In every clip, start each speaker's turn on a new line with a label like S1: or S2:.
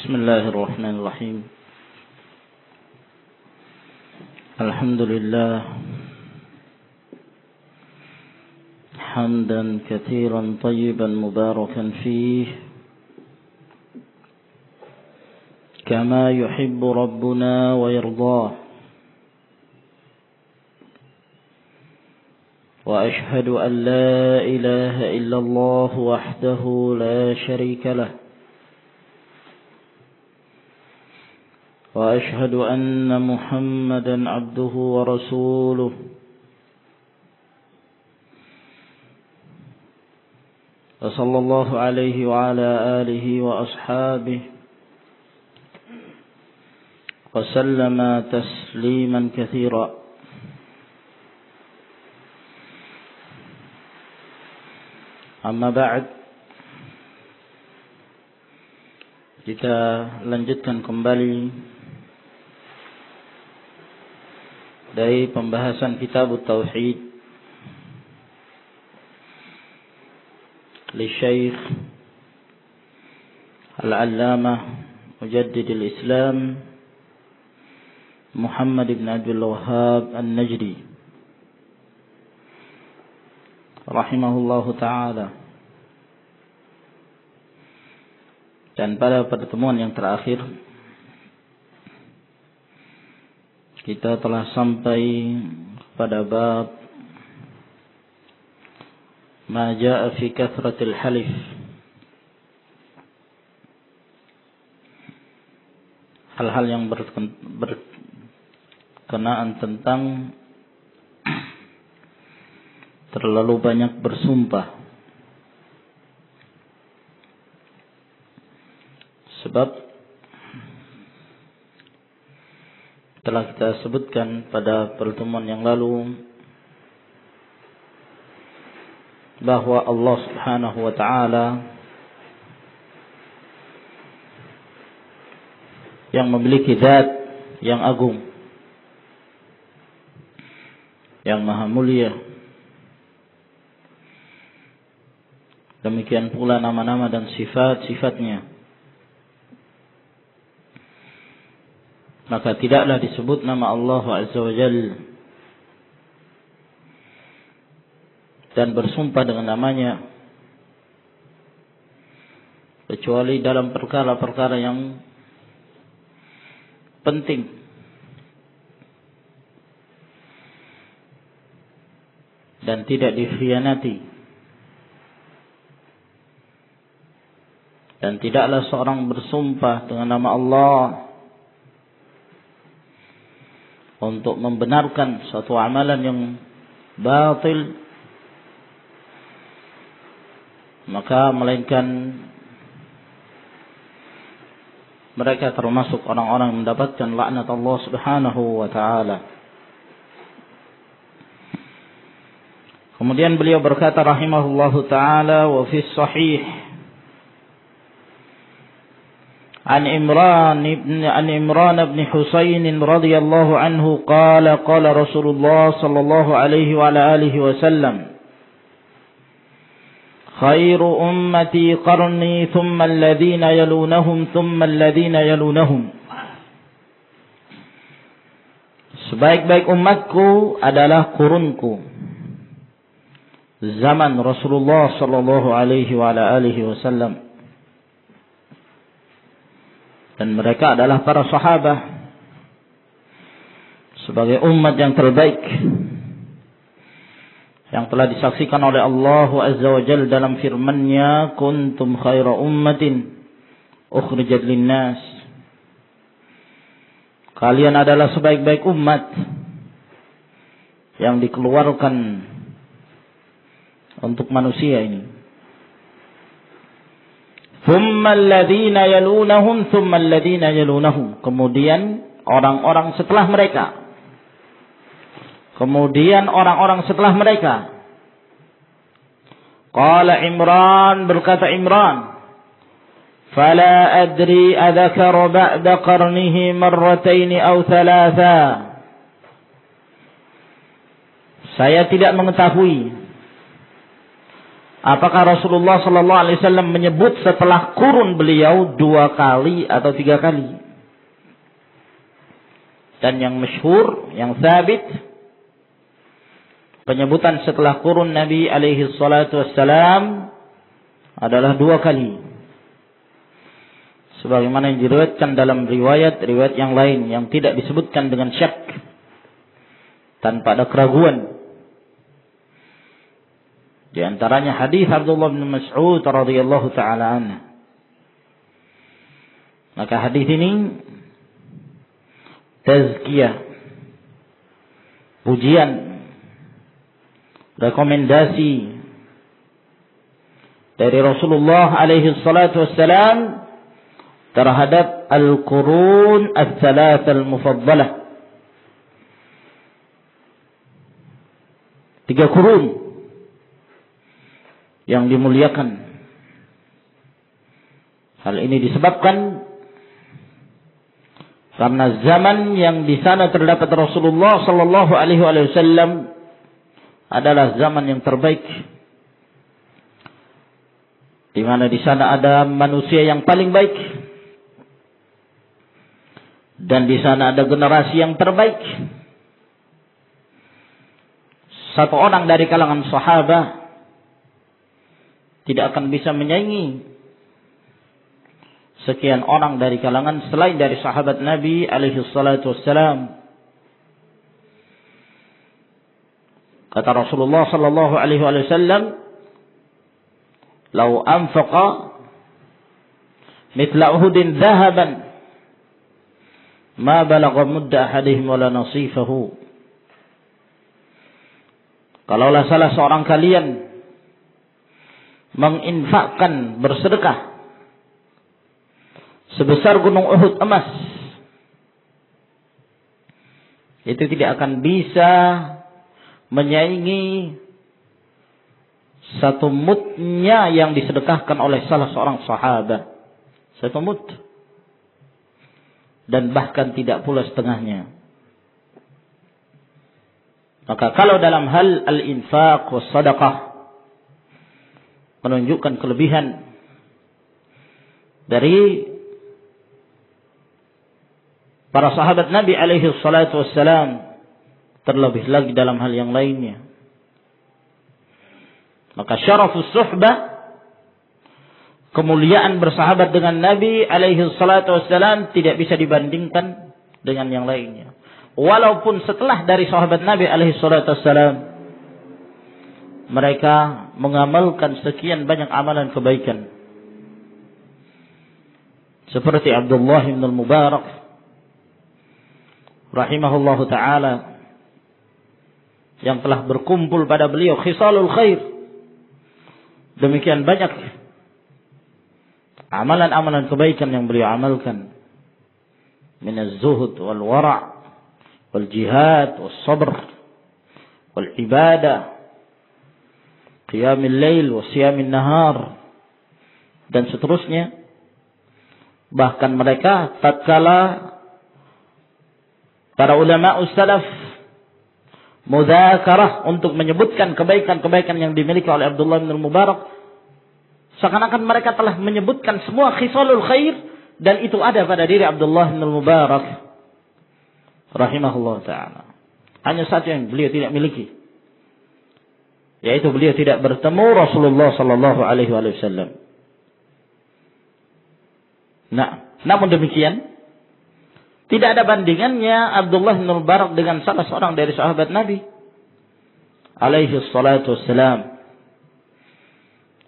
S1: بسم الله الرحمن الرحيم. الحمد لله حمدا كثيرا طيبا مباركا فيه كما يحب ربنا ويرضاه، وأشهد أن لا إله إلا الله وحده لا شريك له، وأشهد أن محمدا عبده ورسوله وصلى الله عليه وعلى آله وأصحابه وسلم تسليما كثيرا. أما بعد، kita lanjutkan kembali dari pembahasan kitab Tauhid li Syekh Al-Allamah Mujaddid al-Islam Muhammad ibn Abdul Wahhab An-Najdi rahimahullahu ta'ala. Dan pada pertemuan yang terakhir kita telah sampai pada bab ma jaa fi kathratil halif, hal-hal yang berkenaan tentang terlalu banyak bersumpah. Sebab telah kita sebutkan pada pertemuan yang lalu bahwa Allah Subhanahu wa ta'ala yang memiliki zat yang agung, yang maha mulia. Demikian pula nama-nama dan sifat-sifatnya. Maka tidaklah disebut nama Allah Azza wa Jalla dan bersumpah dengan namanya kecuali dalam perkara-perkara yang penting dan tidak dikhianati. Dan tidaklah seorang bersumpah dengan nama Allah untuk membenarkan suatu amalan yang batil, maka melainkan mereka termasuk orang-orang yang mendapatkan laknat Allah Subhanahu wa ta'ala. Kemudian beliau berkata rahimahullahu ta'ala, wa fi sahih عن عمران بن حسين رضي الله عنه قال قال رسول الله صلى الله عليه وعلى آله وسلم خير أمتي قرني ثم الذين يلونهم ثم الذين يلونهم. Sebaik-baik umatku adalah kurunku, zaman Rasulullah sallallahu alaihi wa ala alihi wasallam. Dan mereka adalah para sahabat sebagai umat yang terbaik yang telah disaksikan oleh Allah Azza wa Jalla dalam firman-Nya, kuntum khaira ummatin ukhrijat linnas. Kalian adalah sebaik-baik umat yang dikeluarkan untuk manusia ini. Thumma alladhina yalunahum thumma alladhina yalunahum. Kemudian orang-orang setelah mereka. Kemudian orang-orang setelah mereka. Qala Imran, berkata Imran, fala adri adhakara ba'da qarnihi marratayn aw thalatha. Saya tidak mengetahui Apakah Rasulullah sallallahu alaihi wasallam menyebut setelah kurun beliau 2 kali atau 3 kali? Dan yang masyhur, yang sabit, penyebutan setelah kurun Nabi alaihi salatu wassalam adalah 2 kali. Sebagaimana yang diriwayatkan dalam riwayat yang lain yang tidak disebutkan dengan syak, tanpa ada keraguan. Di antaranya hadis Abdullah bin Mas'ud radhiyallahu taala anhu. Maka hadis ini tazkiyah, pujian, rekomendasi dari Rasulullah alaihi salatu wassalam terhadap al-qurun ats-tsalatsah al-mufaddalah. 3 kurun yang dimuliakan. Hal ini disebabkan karena zaman yang di sana terdapat Rasulullah sallallahu alaihi wasallam adalah zaman yang terbaik, di mana di sana ada manusia yang paling baik, dan di sana ada generasi yang terbaik. Satu orang dari kalangan sahabat tidak akan bisa menyaingi sekian orang dari kalangan selain dari sahabat Nabi alaihi salatu wassalam. Kata Rasulullah sallallahu alaihi wasallam, "Lau anfaqa mithla Uhudin dhahaban ma balagha mudda ahadihim wala nasifahu." Kalaulah salah seorang kalian menginfakkan, bersedekah sebesar gunung Uhud emas, itu tidak akan bisa menyaingi 1 mudnya yang disedekahkan oleh salah seorang sahabat. 1 mud. Dan bahkan tidak pula setengahnya. Maka kalau dalam hal al-infaq was sadaqah menunjukkan kelebihan dari para sahabat Nabi alaihi salatu wassalam, terlebih lagi dalam hal yang lainnya. Maka syarafus suhbah, kemuliaan bersahabat dengan Nabi alaihi salatu wassalam tidak bisa dibandingkan dengan yang lainnya. Walaupun setelah dari sahabat Nabi alaihi salatu wassalam mereka mengamalkan sekian banyak amalan kebaikan. Seperti Abdullah bin Al-Mubarak rahimahullahu ta'ala, yang telah berkumpul pada beliau khisalul khair. Demikian banyak amalan-amalan kebaikan yang beliau amalkan. Min az-zuhud wal wara' wal jihad wal sabr wal ibadah, qiyamil lail wa siyamin nahar, dan seterusnya. Bahkan mereka tatkala para ulama salaf mudzakarah untuk menyebutkan kebaikan-kebaikan yang dimiliki oleh Abdullah bin Al-Mubarak, seakan-akan mereka telah menyebutkan semua khisalul khair, dan itu ada pada diri Abdullah bin Al-Mubarak rahimahullah ta'ala. Hanya satu yang beliau tidak miliki, yaitu beliau tidak bertemu Rasulullah sallallahu alaihi wasallam. Nah, namun demikian tidak ada bandingannya Abdullah bin Mubarak dengan salah seorang dari sahabat Nabi alaihi salatu wassalam.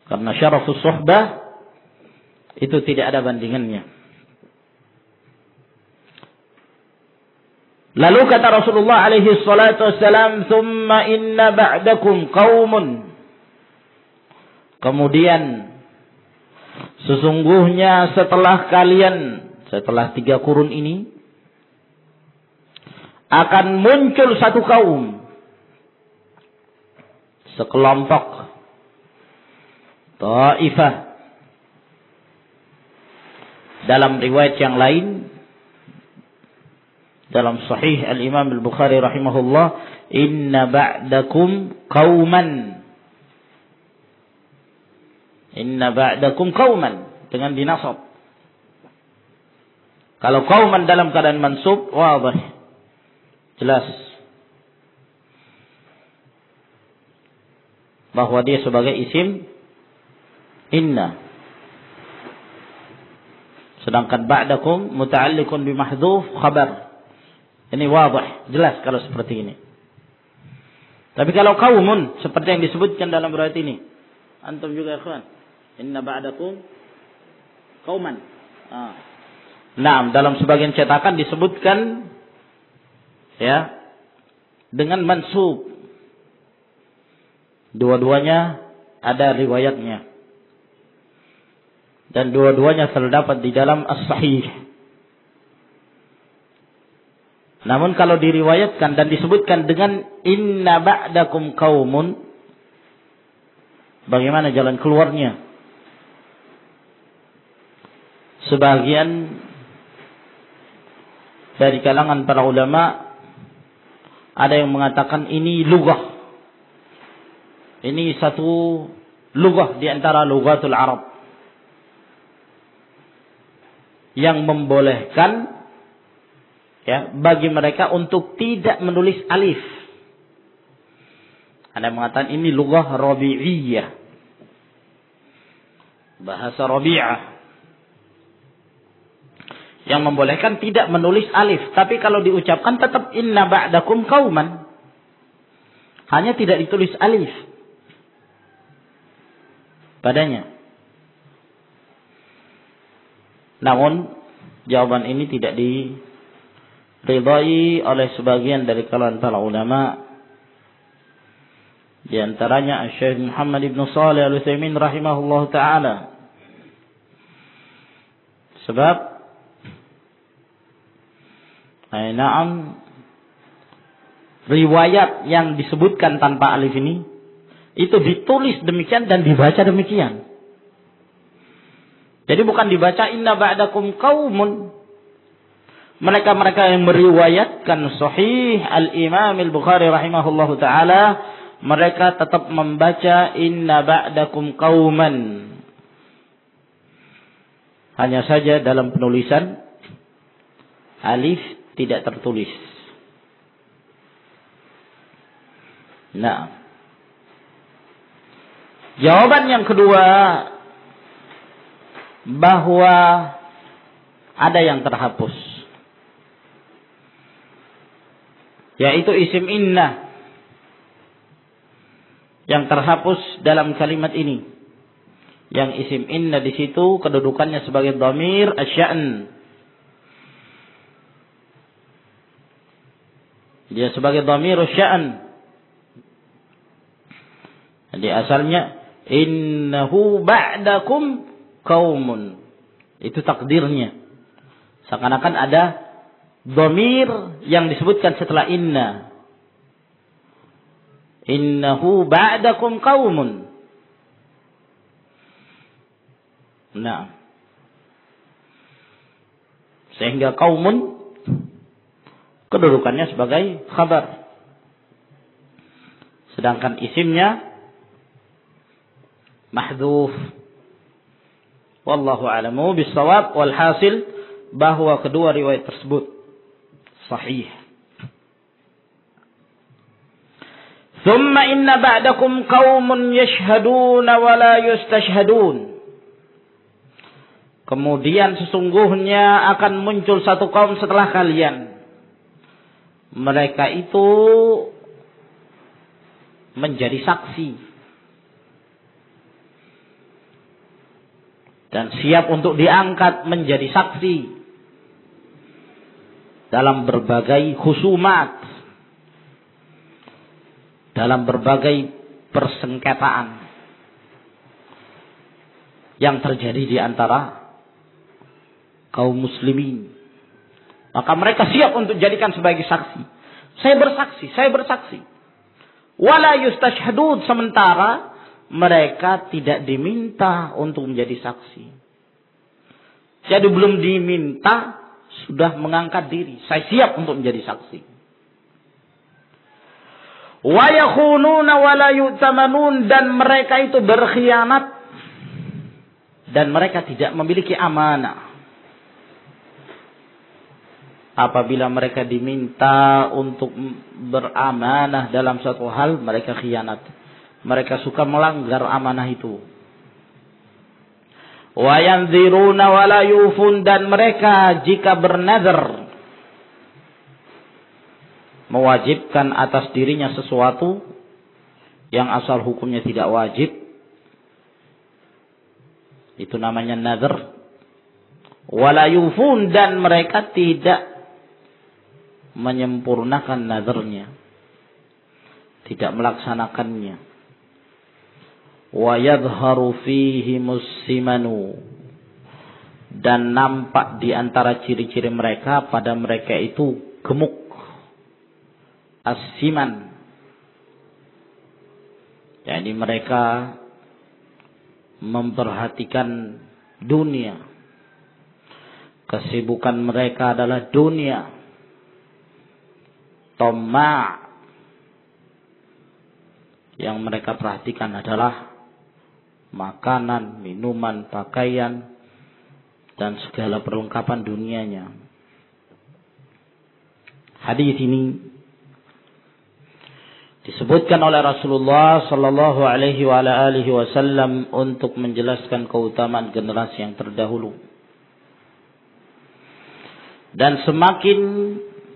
S1: Karena syarafus suhbah itu tidak ada bandingannya. Lalu kata Rasulullah alaihi salatu wassalam, "Tsumma inna ba'dakum qaumun." Kemudian sesungguhnya setelah kalian, setelah 3 kurun ini, akan muncul satu kaum, sekelompok, ta'ifah. Dalam riwayat yang lain, dalam sahih al-Imam al-Bukhari rahimahullah, "Inna ba'dakum qauman." Inna ba'dakum qauman dengan dinasab. Kalau qauman dalam keadaan mansub, wadih, jelas bahwa dia sebagai isim inna. Sedangkan ba'dakum muta'alliqun bi mahdhuf khabar. Ini wadih, jelas kalau seperti ini. Tapi kalau qaumun seperti yang disebutkan dalam riwayat ini, antum juga ikhwan, inna ba'dakum qauman. Nah, dalam sebagian cetakan disebutkan ya dengan mansub. Dua-duanya ada riwayatnya. Dan dua-duanya terdapat di dalam as-sahih. Namun kalau diriwayatkan dan disebutkan dengan inna ba'dakum qaumun, bagaimana jalan keluarnya? Sebagian dari kalangan para ulama ada yang mengatakan ini lughah. Ini satu lughah di antara lughatul Arab yang membolehkan ya bagi mereka untuk tidak menulis alif. Ada yang mengatakan ini lughah rabi'iyah, bahasa Rabi'ah, yang membolehkan tidak menulis alif, tapi kalau diucapkan tetap inna ba'dakum qauman, hanya tidak ditulis alif padanya. Namun jawaban ini tidak diridai oleh sebagian dari kalangan para ulama, di antaranya Syekh Muhammad ibn Shalih Al-Utsaimin rahimahullah taala. Sebab na'am, riwayat yang disebutkan tanpa alif ini itu ditulis demikian dan dibaca demikian. Jadi bukan dibaca inna ba'dakum qaumun. Mereka-mereka yang meriwayatkan sahih Al-Imam Al-Bukhari rahimahullahu taala, mereka tetap membaca inna ba'dakum qauman. Hanya saja dalam penulisan alif tidak tertulis. Nah, jawaban yang kedua, bahwa ada yang terhapus, yaitu isim inna yang terhapus dalam kalimat ini. Yang isim inna di situ kedudukannya sebagai dhamir asy-sya'n. Dia sebagai dhamir asy-sya'n. Jadi asalnya innahu ba'dakum qaumun. Itu takdirnya. Seakan-akan ada dhamir yang disebutkan setelah inna. Innahu ba'dakum qaumun. Nah, sehingga qaumun kedudukannya sebagai khabar. Sedangkan isimnya mahdhuf. Wallahu a'lamu bis-shawab, wal hasil bahwa kedua riwayat tersebut sahih. Thumma inna ba'dakum qaumun yashhaduna wa la yustashhadun. Kemudian sesungguhnya akan muncul satu kaum setelah kalian. Mereka itu menjadi saksi dan siap untuk diangkat menjadi saksi dalam berbagai khusumat, dalam berbagai persengketaan yang terjadi di antara kaum muslimin. Maka mereka siap untuk dijadikan sebagai saksi. Saya bersaksi. Wala yustashhadun, sementara mereka tidak diminta untuk menjadi saksi. Jadi belum diminta sudah mengangkat diri. Saya siap untuk menjadi saksi. Wa yakhununa wa la yu'tamanun, dan mereka itu berkhianat dan mereka tidak memiliki amanah. Apabila mereka diminta untuk beramanah dalam suatu hal, mereka khianat. Mereka suka melanggar amanah itu. Wa yanziruna wa la yufun, dan mereka jika bernazar mewajibkan atas dirinya sesuatu yang asal hukumnya tidak wajib, itu namanya nazar. Wa la yufun, dan mereka tidak menyempurnakan nazarnya, tidak melaksanakannya. Wa yadhharu fihi mussimanu, dan nampak di antara ciri-ciri mereka, pada mereka itu gemuk. As-siman, jadi mereka memperhatikan dunia. Kesibukan mereka adalah dunia. Tama', yang mereka perhatikan adalah makanan, minuman, pakaian, dan segala perlengkapan dunianya. Hadis ini disebutkan oleh Rasulullah sallallahu alaihi wasallam untuk menjelaskan keutamaan generasi yang terdahulu. Dan semakin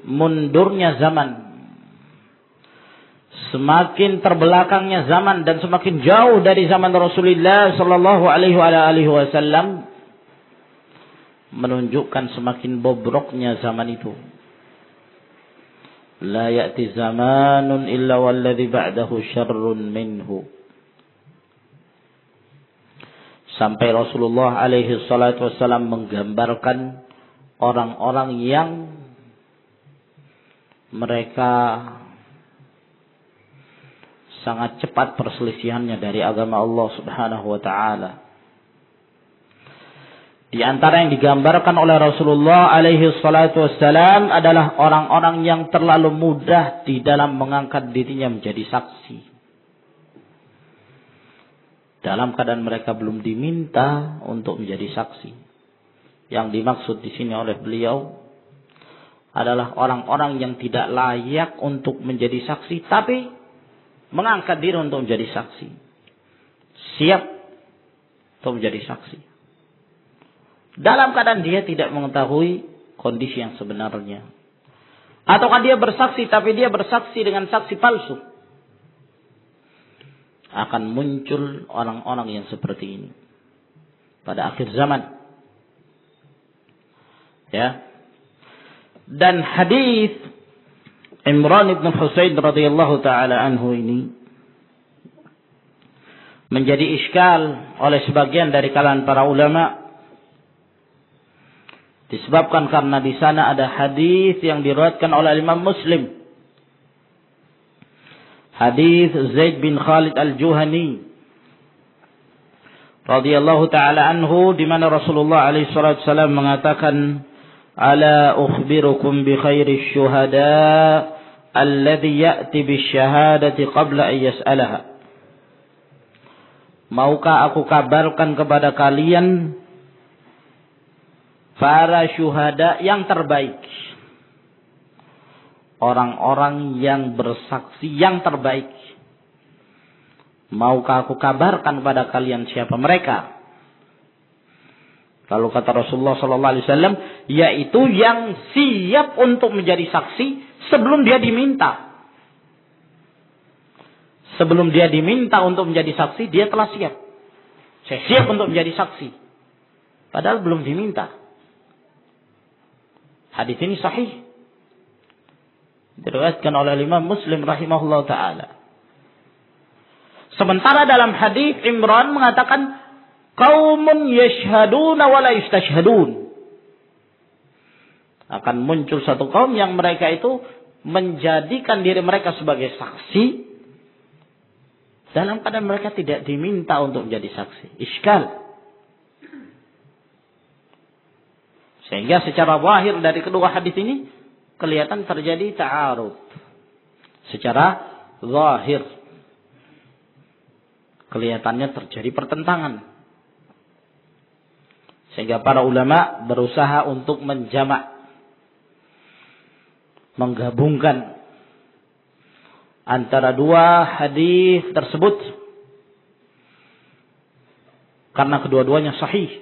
S1: mundurnya zaman, semakin terbelakangnya zaman, dan semakin jauh dari zaman Rasulullah sallallahu alaihi wasallam, menunjukkan semakin bobroknya zaman itu. La ya'ti zamanun illa walladhi ba'dahu syarrun minhu. Sampai Rasulullah alaihi salatu wasallam menggambarkan orang-orang yang mereka sangat cepat perselisihannya dari agama Allah Subhanahu wa taala. Di antara yang digambarkan oleh Rasulullah alaihi salatu wassalam adalah orang-orang yang terlalu mudah di dalam mengangkat dirinya menjadi saksi. Dalam keadaan mereka belum diminta untuk menjadi saksi. Yang dimaksud di sini oleh beliau adalah orang-orang yang tidak layak untuk menjadi saksi, tapi mengangkat diri untuk menjadi saksi. Siap untuk menjadi saksi. Dalam keadaan dia tidak mengetahui kondisi yang sebenarnya. Ataukah dia bersaksi, tapi dia bersaksi dengan saksi palsu. Akan muncul orang-orang yang seperti ini pada akhir zaman. Ya. Dan hadis Imran ibn Husain radhiyallahu taala anhu ini menjadi iskal oleh sebagian dari kalangan para ulama, disebabkan karena di sana ada hadis yang diriwayatkan oleh Imam Muslim. Hadis Zaid bin Khalid al-Juhani radhiyallahu taala anhu, di mana Rasulullah alaihi salatu wasallam mengatakan, "Ala ukhbirukum bi khairi syuhada alladhi ya'ti bisyahadati qabla an yas'alaha." Maukah aku kabarkan kepada kalian para syuhada yang terbaik, orang-orang yang bersaksi yang terbaik. Maukah aku kabarkan kepada kalian siapa mereka? Lalu kata Rasulullah sallallahu alaihi wasallam, yaitu yang siap untuk menjadi saksi sebelum dia diminta. Sebelum dia diminta untuk menjadi saksi, dia telah siap. Saya siap untuk menjadi saksi. Padahal belum diminta. Hadis ini sahih. Diriwayatkan oleh Imam Muslim rahimahullah taala. Sementara dalam hadis Imran mengatakan, qaumun yashhaduna wa la yustashhadun. Akan muncul satu kaum yang mereka itu menjadikan diri mereka sebagai saksi dalam keadaan mereka tidak diminta untuk menjadi saksi. Iskal. Sehingga secara zahir dari kedua hadis ini kelihatan terjadi ta'arud. Secara zahir kelihatannya terjadi pertentangan. Sehingga para ulama berusaha untuk menggabungkan antara dua hadis tersebut karena kedua-duanya sahih.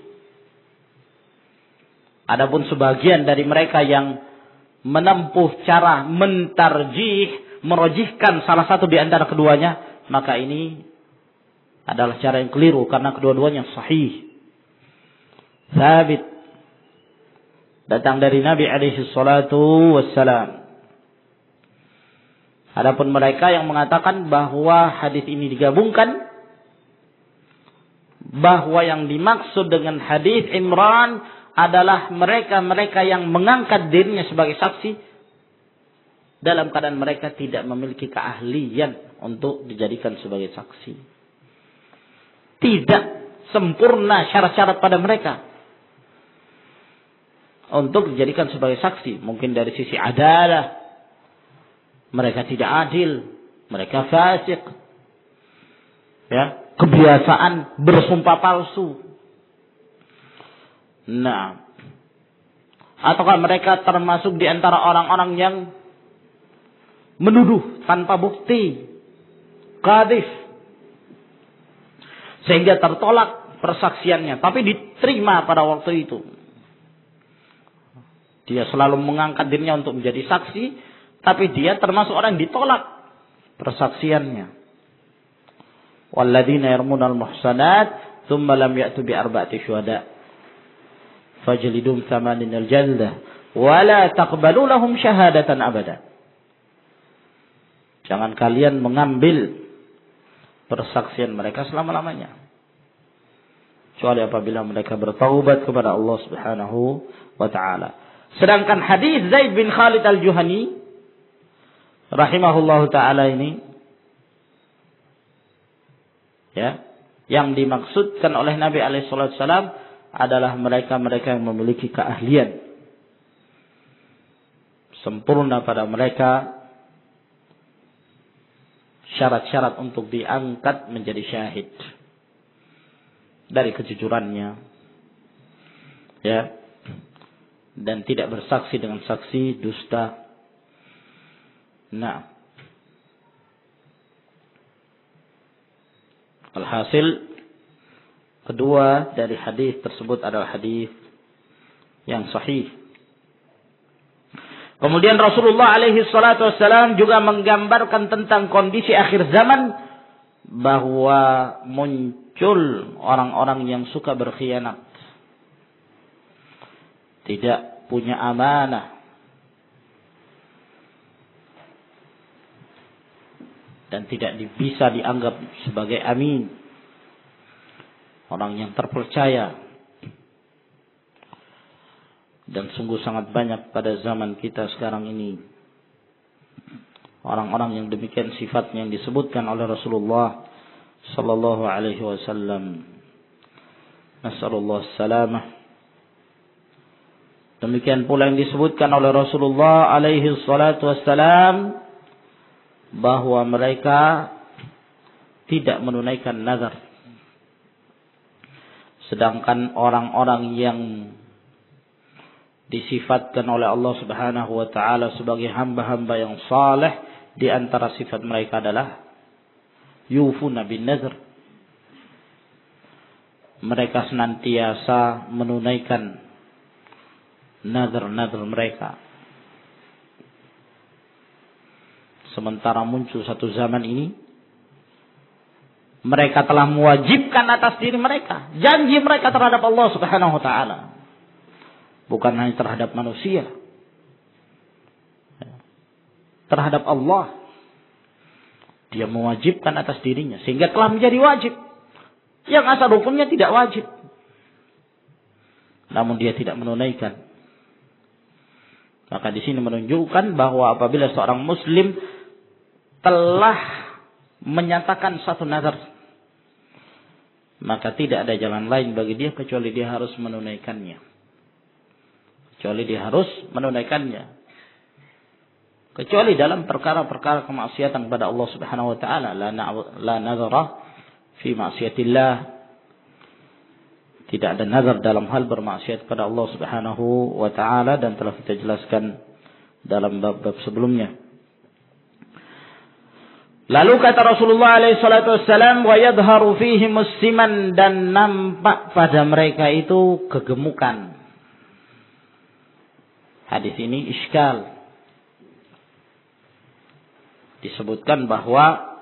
S1: Adapun sebagian dari mereka yang menempuh cara merojihkan salah satu di antara keduanya, maka ini adalah cara yang keliru karena kedua-duanya sahih. Sabit datang dari Nabi alaihi salatu wassalam. Adapun mereka yang mengatakan bahwa hadis ini digabungkan, bahwa yang dimaksud dengan hadis Imran adalah mereka-mereka yang mengangkat dirinya sebagai saksi dalam keadaan mereka tidak memiliki keahlian untuk dijadikan sebagai saksi. Tidak sempurna syarat-syarat pada mereka untuk dijadikan sebagai saksi. Mungkin dari sisi adalah mereka tidak adil, mereka fasik, ya, kebiasaan bersumpah palsu. Nah, ataukah mereka termasuk di antara orang-orang yang menuduh tanpa bukti, qadhif, sehingga tertolak persaksiannya, tapi diterima pada waktu itu. Dia selalu mengangkat dirinya untuk menjadi saksi, tapi dia termasuk orang yang ditolak persaksiannya. Walladzina yarmunal muhsanat thumma lam ya'tu bi arba'ati syuhada fajlidum thamaninal jaldah wa la taqbalu lahum syahadatan abada. Jangan kalian mengambil persaksian mereka selama-lamanya, kecuali apabila mereka bertaubat kepada Allah Subhanahu wa taala. Sedangkan hadis Zaid bin Khalid al-Juhani rahimahullahu taala ini, ya, yang dimaksudkan oleh Nabi alaihi salatu wasallam adalah mereka-mereka yang memiliki keahlian sempurna pada mereka syarat-syarat untuk diangkat menjadi syahid dari kejujurannya, ya, dan tidak bersaksi dengan saksi dusta. Nah, alhasil kedua dari hadis tersebut adalah hadis yang sahih. Kemudian Rasulullah alaihi salatu wassalam juga menggambarkan tentang kondisi akhir zaman, bahwa muncul orang-orang yang suka berkhianat, tidak punya amanah, dan tidak bisa dianggap sebagai amin, orang yang terpercaya. Dan sungguh sangat banyak pada zaman kita sekarang ini orang-orang yang demikian sifatnya yang disebutkan oleh Rasulullah sallallahu alaihi wasallam. Nasallallahu salamah. Demikian pula yang disebutkan oleh Rasulullah alaihi salatu wassalam, bahwa mereka tidak menunaikan nazar. Sedangkan orang-orang yang disifatkan oleh Allah Subhanahu wa taala sebagai hamba-hamba yang saleh, di antara sifat mereka adalah yufuna bin nazar. Mereka senantiasa menunaikan nazar-nazar mereka. Sementara muncul satu zaman ini, mereka telah mewajibkan atas diri mereka janji mereka terhadap Allah Subhanahu wa taala. Bukan hanya terhadap manusia, terhadap Allah. Dia mewajibkan atas dirinya sehingga telah menjadi wajib. Yang asal hukumnya tidak wajib, namun dia tidak menunaikan. Maka di sini menunjukkan bahwa apabila seorang muslim telah menyatakan satu nazar, maka tidak ada jalan lain bagi dia kecuali dia harus menunaikannya. Kecuali dalam perkara-perkara kemaksiatan kepada Allah Subhanahu wa taala. La nazara fi ma'siyatillah. tidak ada nazar dalam hal bermaksiat kepada Allah Subhanahu wa taala, dan telah kita jelaskan dalam bab-bab sebelumnya. Lalu kata Rasulullah alaihi salatu wassalam, wa yadhharu fihi musliman, dan nampak pada mereka itu kegemukan. Hadis ini iskal. Disebutkan bahwa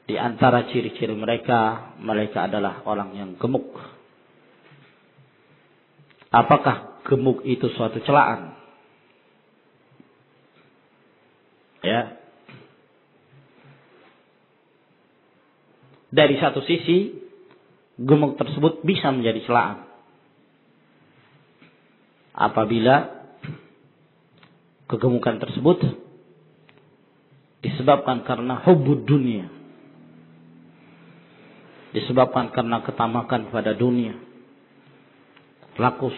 S1: di antara ciri-ciri mereka adalah orang yang gemuk. Apakah gemuk itu suatu celaan? Ya. Dari satu sisi, gemuk tersebut bisa menjadi celaan. Apabila kegemukan tersebut disebabkan karena hubbud dunia, disebabkan karena ketamakan pada dunia, rakus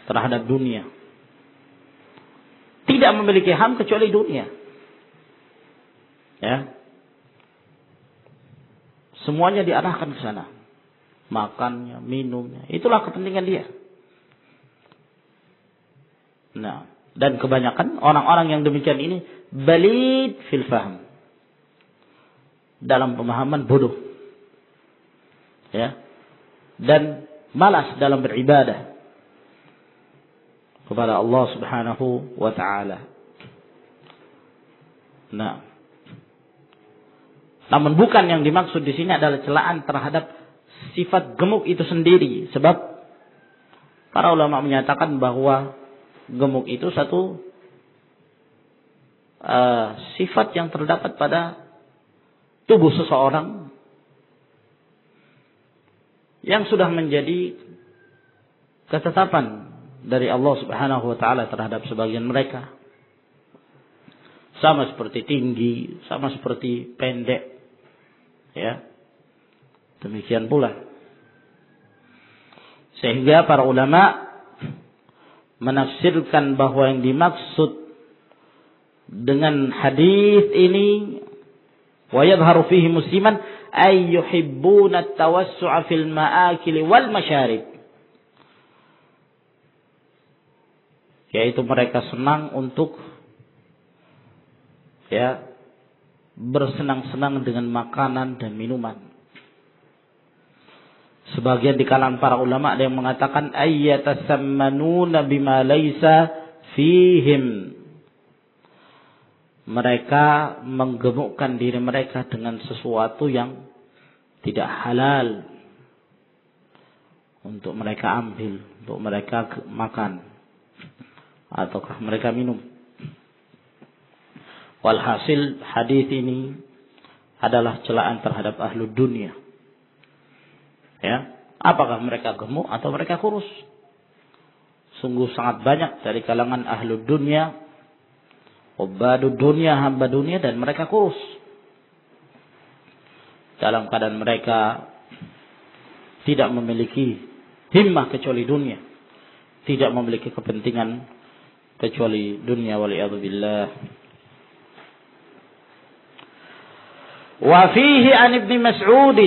S1: terhadap dunia, tidak memiliki ham kecuali dunia. Ya. Semuanya diarahkan ke sana. Makannya, minumnya, itulah kepentingan dia. Nah, dan kebanyakan orang-orang yang demikian ini balid fil fahm. Dalam pemahaman bodoh. Ya. Dan malas dalam beribadah kepada Allah Subhanahu wa taala. Nah, namun bukan yang dimaksud di sini adalah celaan terhadap sifat gemuk itu sendiri, sebab para ulama menyatakan bahwa gemuk itu satu sifat yang terdapat pada tubuh seseorang yang sudah menjadi ketetapan dari Allah Subhanahu wa taala terhadap sebagian mereka. Sama seperti tinggi, sama seperti pendek. Ya. Demikian pula. Sehingga para ulama menafsirkan bahwa yang dimaksud dengan hadis ini, wa yadhharu fihi musliman ay yuhibbuna at-tawassu'a fil ma'akil wal masyarib. Yaitu mereka senang untuk bersenang-senang dengan makanan dan minuman. Sebagian di kalangan para ulama ada yang mengatakan ayyatasammanuna bima laisa fihim. Mereka menggemukkan diri mereka dengan sesuatu yang tidak halal untuk mereka ambil, untuk mereka makan ataukah mereka minum. Walhasil hadis ini adalah celaan terhadap ahlu dunia. Ya, apakah mereka gemuk atau mereka kurus? Sungguh sangat banyak dari kalangan ahlu dunia, ubadu dunia, hamba dunia, dan mereka kurus. Dalam keadaan mereka tidak memiliki himmah kecuali dunia, tidak memiliki kepentingan kecuali dunia, waliyadzubillah. Wa fihi an Ibnu Mas'ud,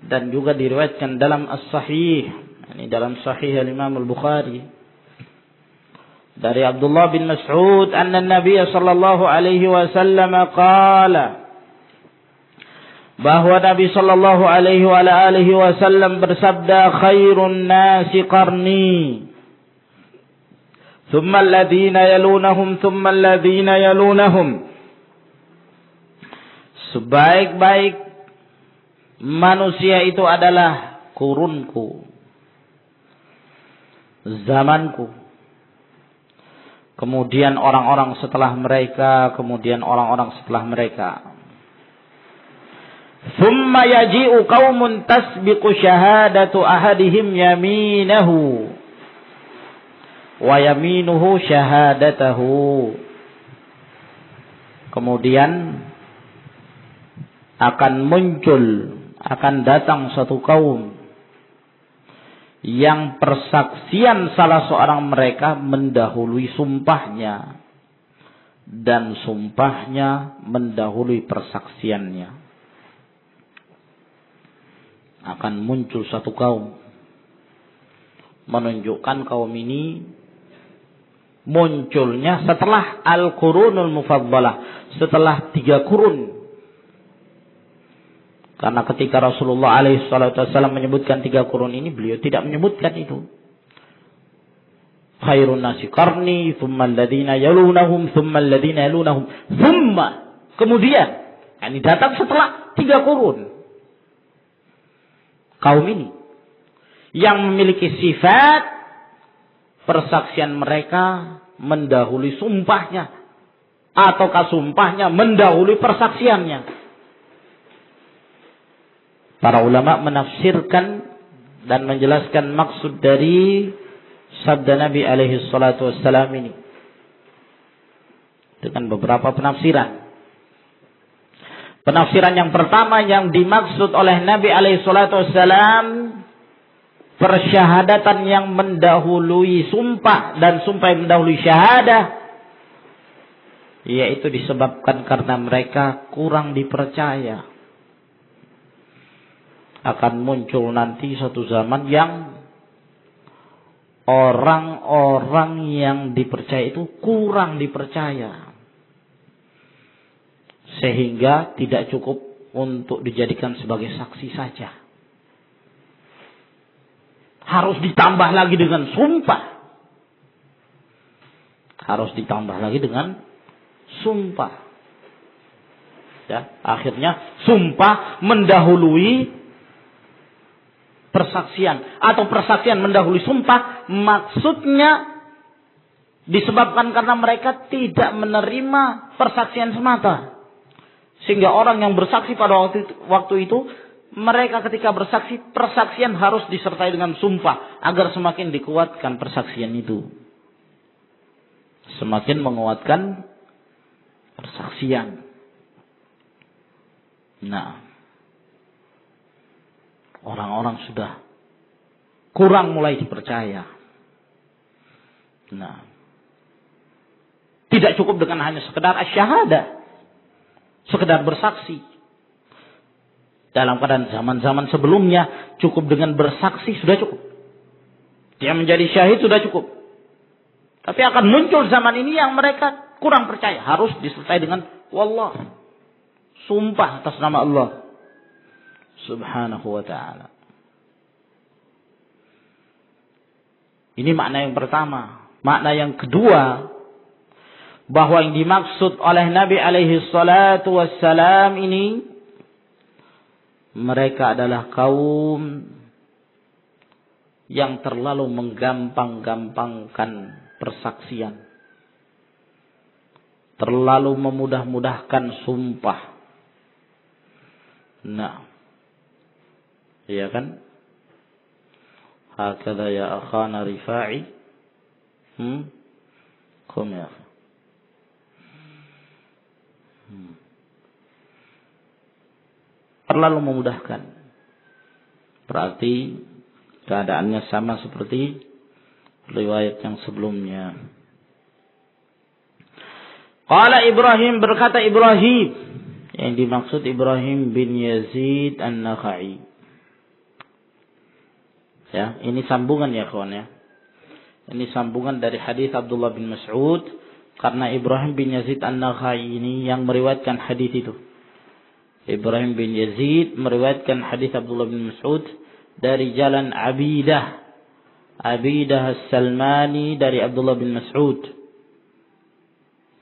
S1: dan juga diriwayatkan dalam As-Sahih, ini dalam Sahih Al-Imam Al-Bukhari, dari Abdullah bin Mas'ud anna Nabi sallallahu alaihi wasallam qala, bahwa Nabi sallallahu alaihi wa alihi wasallam bersabda, khairun nasi qarni, thumma alladhina yalunahum, thumma alladhina yalunahum. Sebaik-baik manusia itu adalah kurunku, zamanku. Kemudian orang-orang setelah mereka, kemudian orang-orang setelah mereka. Thumma yaji'u qaumun tasbiqu syahadatu ahadihim yaminahu wa yaminuhu syahadatahu. Kemudian akan muncul, akan datang satu kaum yang persaksian salah seorang mereka mendahului sumpahnya, dan sumpahnya mendahului persaksiannya. akan muncul satu kaum, menunjukkan kaum ini munculnya setelah al-qurunul mufaddalah, setelah 3 kurun. Karena ketika Rasulullah SAW menyebutkan 3 kurun ini, beliau tidak menyebutkan itu. Khairun nasi qarni, thumma alladhina yalunahum, thumma alladhina yalunahum, thumma. Kemudian, ini datang setelah 3 kurun. Kaum ini yang memiliki sifat persaksian mereka mendahului sumpahnya, ataukah sumpahnya mendahului persaksiannya. Para ulama menafsirkan dan menjelaskan maksud dari sabda Nabi alaihi salatu wassalam ini dengan beberapa penafsiran. Penafsiran yang pertama yang dimaksud oleh Nabi alaihi salatu wassalam, persyahadatan yang mendahului sumpah dan sumpah yang mendahului syahadah, yaitu disebabkan karena mereka kurang dipercaya. Akan muncul nanti suatu zaman yang orang-orang yang dipercaya itu kurang dipercaya, sehingga tidak cukup untuk dijadikan sebagai saksi saja. Harus ditambah lagi dengan sumpah. Harus ditambah lagi dengan sumpah. Ya, akhirnya sumpah mendahului persaksian, atau persaksian mendahului sumpah. Maksudnya disebabkan karena mereka tidak menerima persaksian semata, sehingga orang yang bersaksi pada waktu itu, mereka ketika bersaksi, persaksian harus disertai dengan sumpah agar semakin dikuatkan persaksian itu, semakin menguatkan persaksian. Nah, orang-orang sudah kurang mulai dipercaya. Nah, tidak cukup dengan hanya sekedar asyhadah, sekedar bersaksi. Dalam keadaan zaman-zaman sebelumnya, cukup dengan bersaksi sudah cukup. Dia menjadi syahid sudah cukup. Tapi akan muncul zaman ini yang mereka kurang percaya. Harus disertai dengan wallah, sumpah atas nama Allah Subhanahu wa ta'ala. Ini makna yang pertama. Makna yang kedua, bahwa yang dimaksud oleh Nabi alaihi salatu wassalam ini, mereka adalah kaum yang terlalu menggampang-gampangkan persaksian, terlalu memudah-mudahkan sumpah. Nah, iya kan? Hakadha ya akhana Rifa'i. Qum ya akhi. Terlalu memudahkan. Berarti keadaannya sama seperti riwayat yang sebelumnya. Qala Ibrahim, berkata Ibrahim, yang dimaksud Ibrahim bin Yazid An-Nakha'i. Ya, ini sambungan ya kawan ya. Ini sambungan dari hadis Abdullah bin Mas'ud, karena Ibrahim bin Yazid An-Nakha'i ini yang meriwayatkan hadis itu. Ibrahim bin Yazid meriwayatkan hadis Abdullah bin Mas'ud dari jalan Abidah As-Salmani dari Abdullah bin Mas'ud.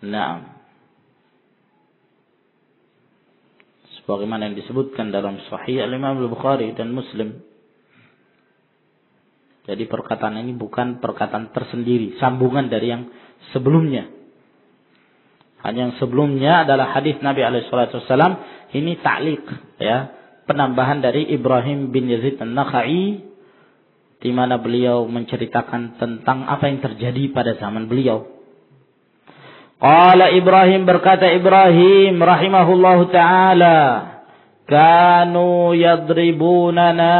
S1: Naam. Sebagaimana yang disebutkan dalam Sahih Al-Imam Al-Bukhari dan Muslim. Jadi perkataan ini bukan perkataan tersendiri, sambungan dari yang sebelumnya. Hanya yang sebelumnya adalah hadis Nabi SAW. Ini ta'liq, ya, penambahan dari Ibrahim bin Yazid An-Nakha'i, di mana beliau menceritakan tentang apa yang terjadi pada zaman beliau. Qala Ibrahim, berkata Ibrahim rahimahullahu ta'ala, kanu yadribunana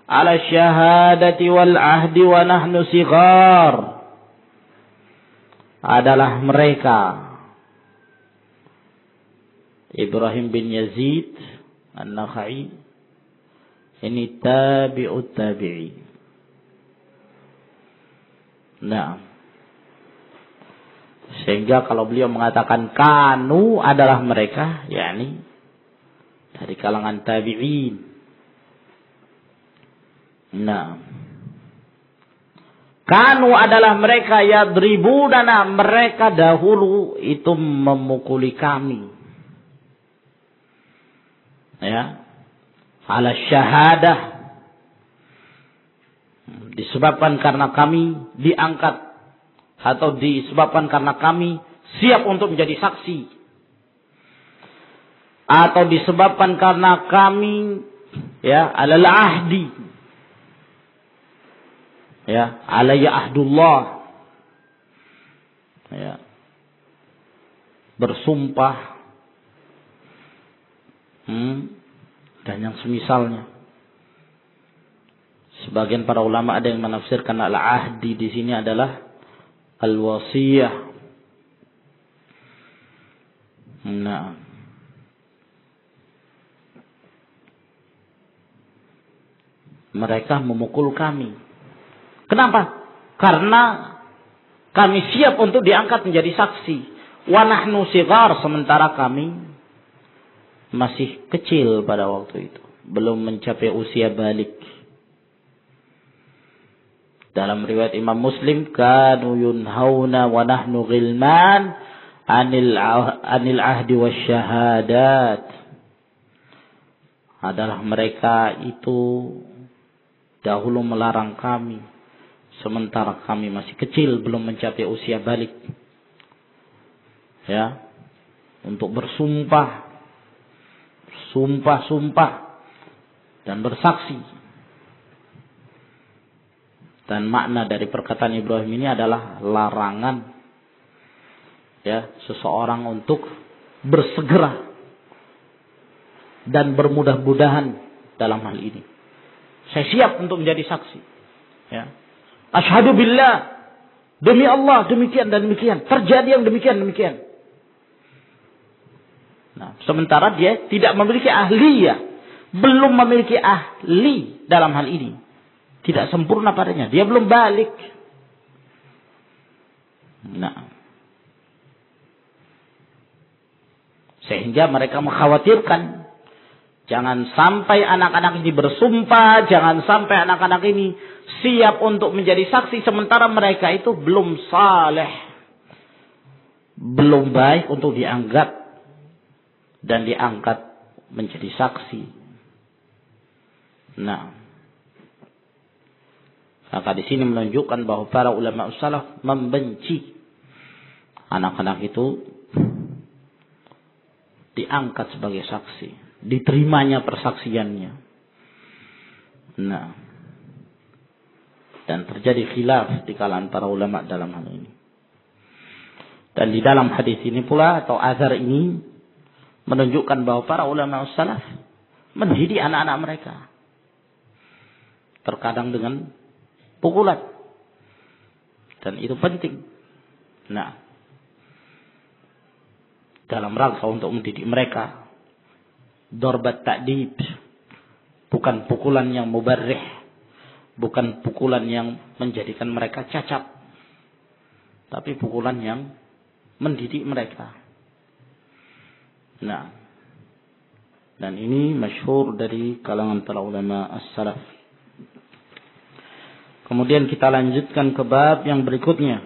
S1: ala syahadati wal ahdi wa nahnu sighar. Adalah mereka, Ibrahim bin Yazid An-Nakha'i Ini tabi'ut tabi'i. Nah, sehingga kalau beliau mengatakan kanu adalah mereka, yakni dari kalangan tabi'in. Nah, kanu adalah mereka yadribunana, mereka dahulu itu memukuli kami. Ya, ala syahadah, disebabkan karena kami diangkat atau disebabkan karena kami siap untuk menjadi saksi, atau disebabkan karena kami ya alal ahdi, ya alayya ahdullah, ya bersumpah dan yang semisalnya. Sebagian para ulama ada yang menafsirkan al-ahdi di sini adalah al-wasiyah. Nah, mereka memukul kami. Kenapa? Karena kami siap untuk diangkat menjadi saksi. Wa nahnu sighar, sementara kami masih kecil pada waktu itu, belum mencapai usia balik. Dalam riwayat Imam Muslim, kanu yunhauna wa nahnu ghilman anil ahdi wasyahadat. Adalah mereka itu dahulu melarang kami, sementara kami masih kecil, belum mencapai usia balik. Ya, untuk bersumpah, sumpah dan bersaksi. Dan makna dari perkataan Ibrahim ini adalah larangan ya seseorang untuk bersegera dan bermudah-mudahan dalam hal ini. Saya siap untuk menjadi saksi. Ya. Asyhadu billah, demi Allah demikian dan demikian, terjadi yang demikian. Nah, sementara dia tidak memiliki ahliyah, belum memiliki ahli dalam hal ini. Tidak sempurna padanya. Dia belum balik. Nah. Sehingga mereka mengkhawatirkan. Jangan sampai anak-anak ini bersumpah. Jangan sampai anak-anak ini siap untuk menjadi saksi. Sementara mereka itu belum saleh. Belum baik untuk dianggap. Dan diangkat menjadi saksi. Nah. Maka di sini menunjukkan bahwa para ulama salaf membenci anak-anak itu diangkat sebagai saksi, diterimanya persaksiannya. Nah, dan terjadi khilaf di kalangan para ulama dalam hal ini. Dan di dalam hadis ini pula atau azhar ini menunjukkan bahwa para ulama salaf mendidik anak-anak mereka. Terkadang dengan pukulan. Dan itu penting. Nah, dalam rangka untuk mendidik mereka. Darbat ta'dib. Bukan pukulan yang mubarrih. Bukan pukulan yang menjadikan mereka cacat. Tapi pukulan yang mendidik mereka. Nah, dan ini masyhur dari kalangan para ulama as-salaf. Kemudian kita lanjutkan ke bab yang berikutnya.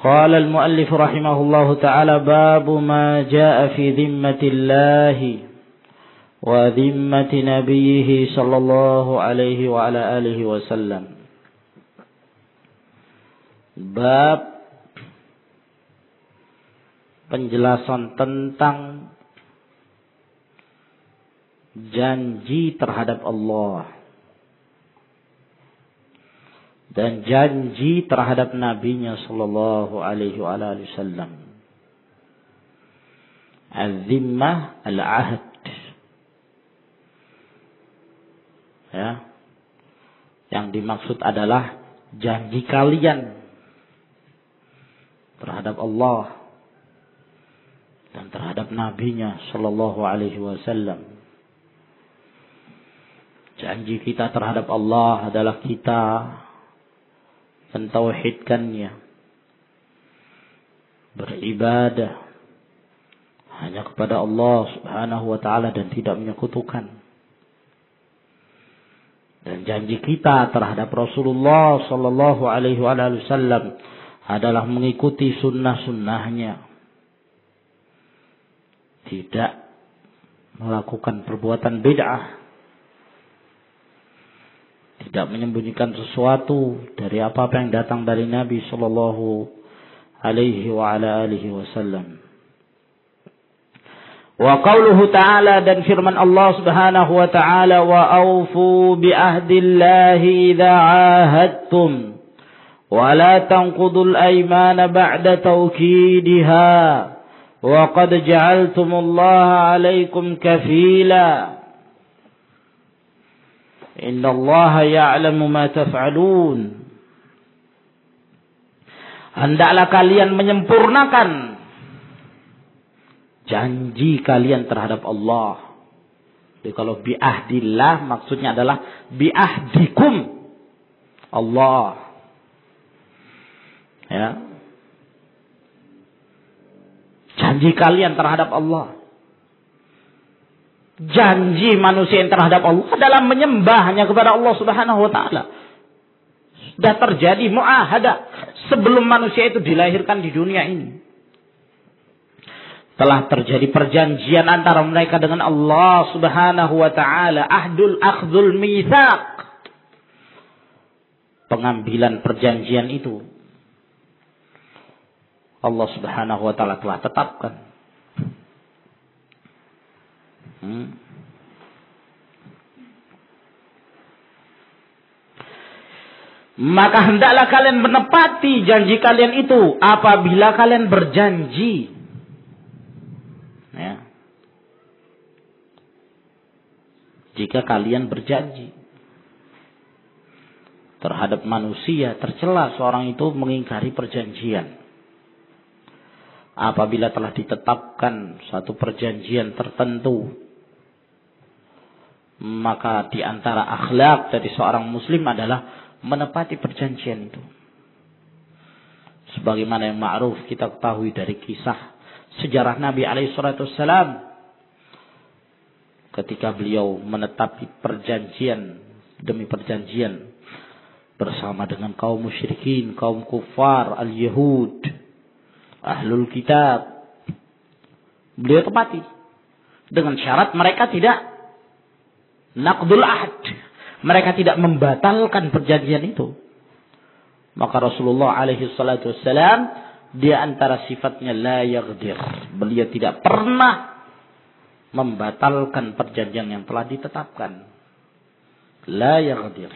S1: Qala al-muallif rahimahullahu ta'ala babu ma jaa fi dhimmatillahi wa dhimmati nabiyhi sallallahu alaihi wa ala alihi wasallam. Bab penjelasan tentang janji terhadap Allah dan janji terhadap nabinya sallallahu alaihi wasallam. Az-zimmah al-ahd. Ya. Yang dimaksud adalah janji kalian terhadap Allah dan dan terhadap nabinya sallallahu alaihi wasallam. Janji kita terhadap Allah adalah kita mentauhidkannya, beribadah hanya kepada Allah subhanahu wa ta'ala dan tidak menyekutukan. Dan janji kita terhadap Rasulullah sallallahu alaihi wasallam adalah mengikuti sunnah-sunnahnya, tidak melakukan perbuatan bid'ah, tidak menyembunyikan sesuatu dari apa-apa yang datang dari Nabi sallallahu alaihi wasallam. Wa qauluhu ta'ala, dan firman Allah subhanahu wa ta'ala, wa awfu bi ahdillahi idza ahadtum wa la tanqudul aymana ba'da tawkidiha wa qad ja'altumullaha 'alaikum kafila innallaha ya'lamu ma taf'alun. Hendaklah kalian menyempurnakan janji kalian terhadap Allah. Jadi kalau biahdillah maksudnya adalah biahdikum Allah. Ya. Janji kalian terhadap Allah. Janji manusia yang terhadap Allah adalah menyembahnya kepada Allah subhanahu wa ta'ala. Sudah terjadi mu'ahadah sebelum manusia itu dilahirkan di dunia ini. Telah terjadi perjanjian antara mereka dengan Allah subhanahu wa ta'ala. Akhdul mitsaq. Pengambilan perjanjian itu Allah subhanahu wa ta'ala telah tetapkan. Maka hendaklah kalian menepati janji kalian itu apabila kalian berjanji. Ya. Jika kalian berjanji terhadap manusia, tercela seorang itu mengingkari perjanjian. Apabila telah ditetapkan satu perjanjian tertentu, maka di antara akhlak dari seorang muslim adalah menepati perjanjian itu. Sebagaimana yang ma'ruf kita ketahui dari kisah sejarah Nabi alaihissalam ketika beliau menetapi perjanjian demi perjanjian bersama dengan kaum musyrikin, kaum kufar, al-Yahud, ahlul kitab. Beliau tepati dengan syarat mereka tidak naqdul ahd, mereka tidak membatalkan perjanjian itu. Maka Rasulullah alaihissalam di antara sifatnya la yaghdir. Beliau tidak pernah membatalkan perjanjian yang telah ditetapkan. La yaghdir.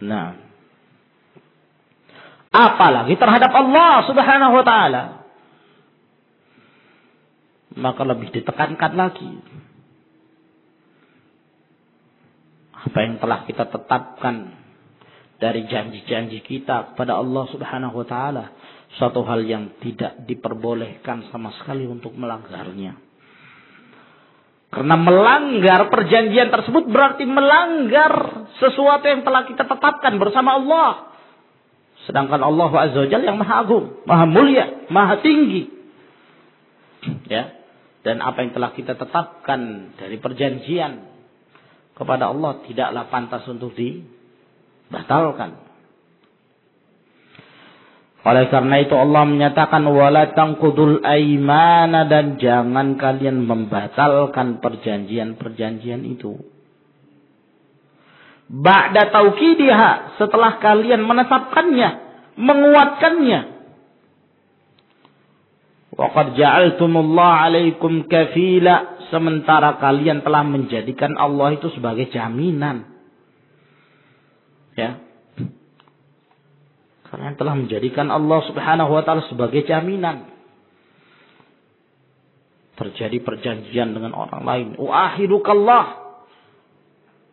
S1: Nah, apalagi terhadap Allah subhanahu wa ta'ala. Maka lebih ditekankan lagi. Apa yang telah kita tetapkan dari janji-janji kita kepada Allah subhanahu wa ta'ala. Suatu hal yang tidak diperbolehkan sama sekali untuk melanggarnya. Karena melanggar perjanjian tersebut berarti melanggar sesuatu yang telah kita tetapkan bersama Allah. Sedangkan Allah azza wa jalla yang maha agung, maha mulia, maha tinggi. Ya. Dan apa yang telah kita tetapkan dari perjanjian kepada Allah tidaklah pantas untuk dibatalkan. Oleh karena itu Allah menyatakan wala tanqudul aimana, dan jangan kalian membatalkan perjanjian-perjanjian itu. Ba'da tauqidiha, setelah kalian menetapkannya, menguatkannya. Wa qad ja'altumullaha 'alaikum kafila, sementara kalian telah menjadikan Allah itu sebagai jaminan. Ya. Kalian telah menjadikan Allah subhanahu wa ta'ala sebagai jaminan. Terjadi perjanjian dengan orang lain. U'ahidukallah.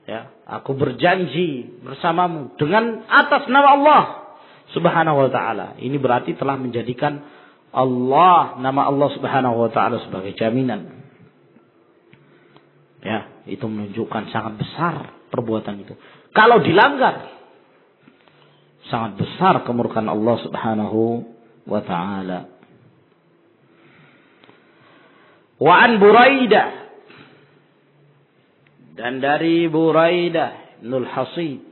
S1: Ya, aku berjanji bersamamu dengan atas nama Allah subhanahu wa ta'ala. Ini berarti telah menjadikan Allah, nama Allah Subhanahu wa taala sebagai jaminan. Ya, itu menunjukkan sangat besar perbuatan itu. Kalau dilanggar, sangat besar kemurkaan Allah Subhanahu wa taala. Wa an Buraidah, dan dari Buraidah bin al-Hasib,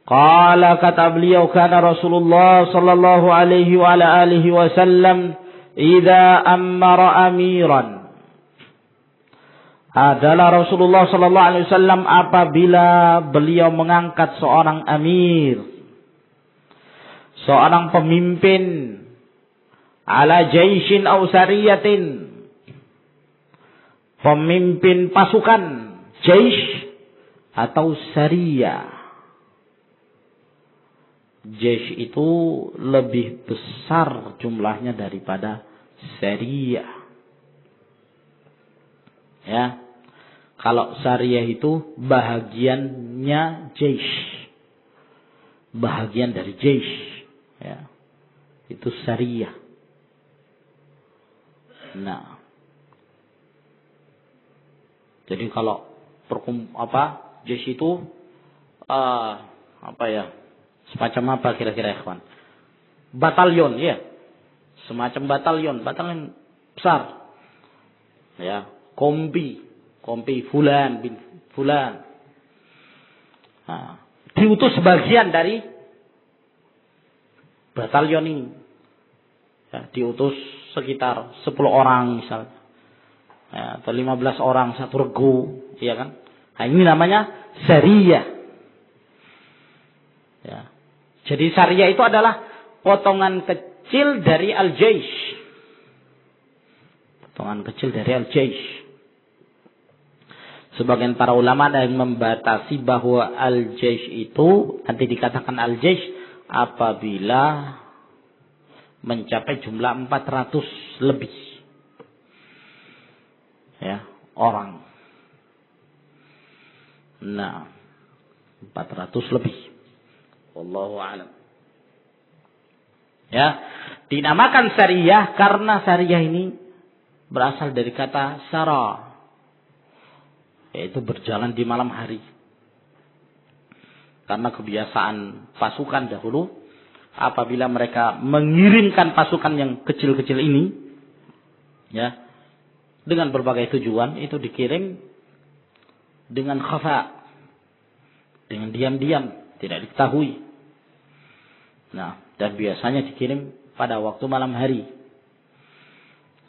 S1: qala, kata beliau, kana Rasulullah sallallahu alaihi wa ala alihi wasallam idza amara amiran, adalah Rasulullah sallallahu alaihi wasallam apabila beliau mengangkat seorang amir, seorang pemimpin, ala jaishin aw sariyatin, pemimpin pasukan, jaish atau sariyah. Jaish itu lebih besar jumlahnya daripada sariyah. Ya. Kalau sariyah itu bahagiannya jaish. Bahagian dari jaish. Ya. Itu sariyah. Nah. Jadi kalau jaish itu semacam apa kira-kira, ikhwan? Batalion, ya. Semacam batalion besar. Ya, kompi fulan bin fulan. Nah, diutus sebagian dari batalion ini. Ya, diutus sekitar 10 orang misalnya. Ya, atau 15 orang satu regu, iya kan? Nah, ini namanya sariyah. Ya. Jadi sariyah itu adalah potongan kecil dari al-jaish. Potongan kecil dari al-jaish. Sebagian para ulama ada yang membatasi bahwa al-jaish itu nanti dikatakan al-jaish apabila mencapai jumlah 400 lebih. Ya, orang. Nah, 400 lebih. Wallahu a'lam. Ya, dinamakan sariyah karena sariyah ini berasal dari kata sara, yaitu berjalan di malam hari. Karena kebiasaan pasukan dahulu, apabila mereka mengirimkan pasukan yang kecil-kecil ini, ya, dengan berbagai tujuan, itu dikirim dengan khafa, dengan diam-diam, tidak diketahui. Nah, dan biasanya dikirim pada waktu malam hari.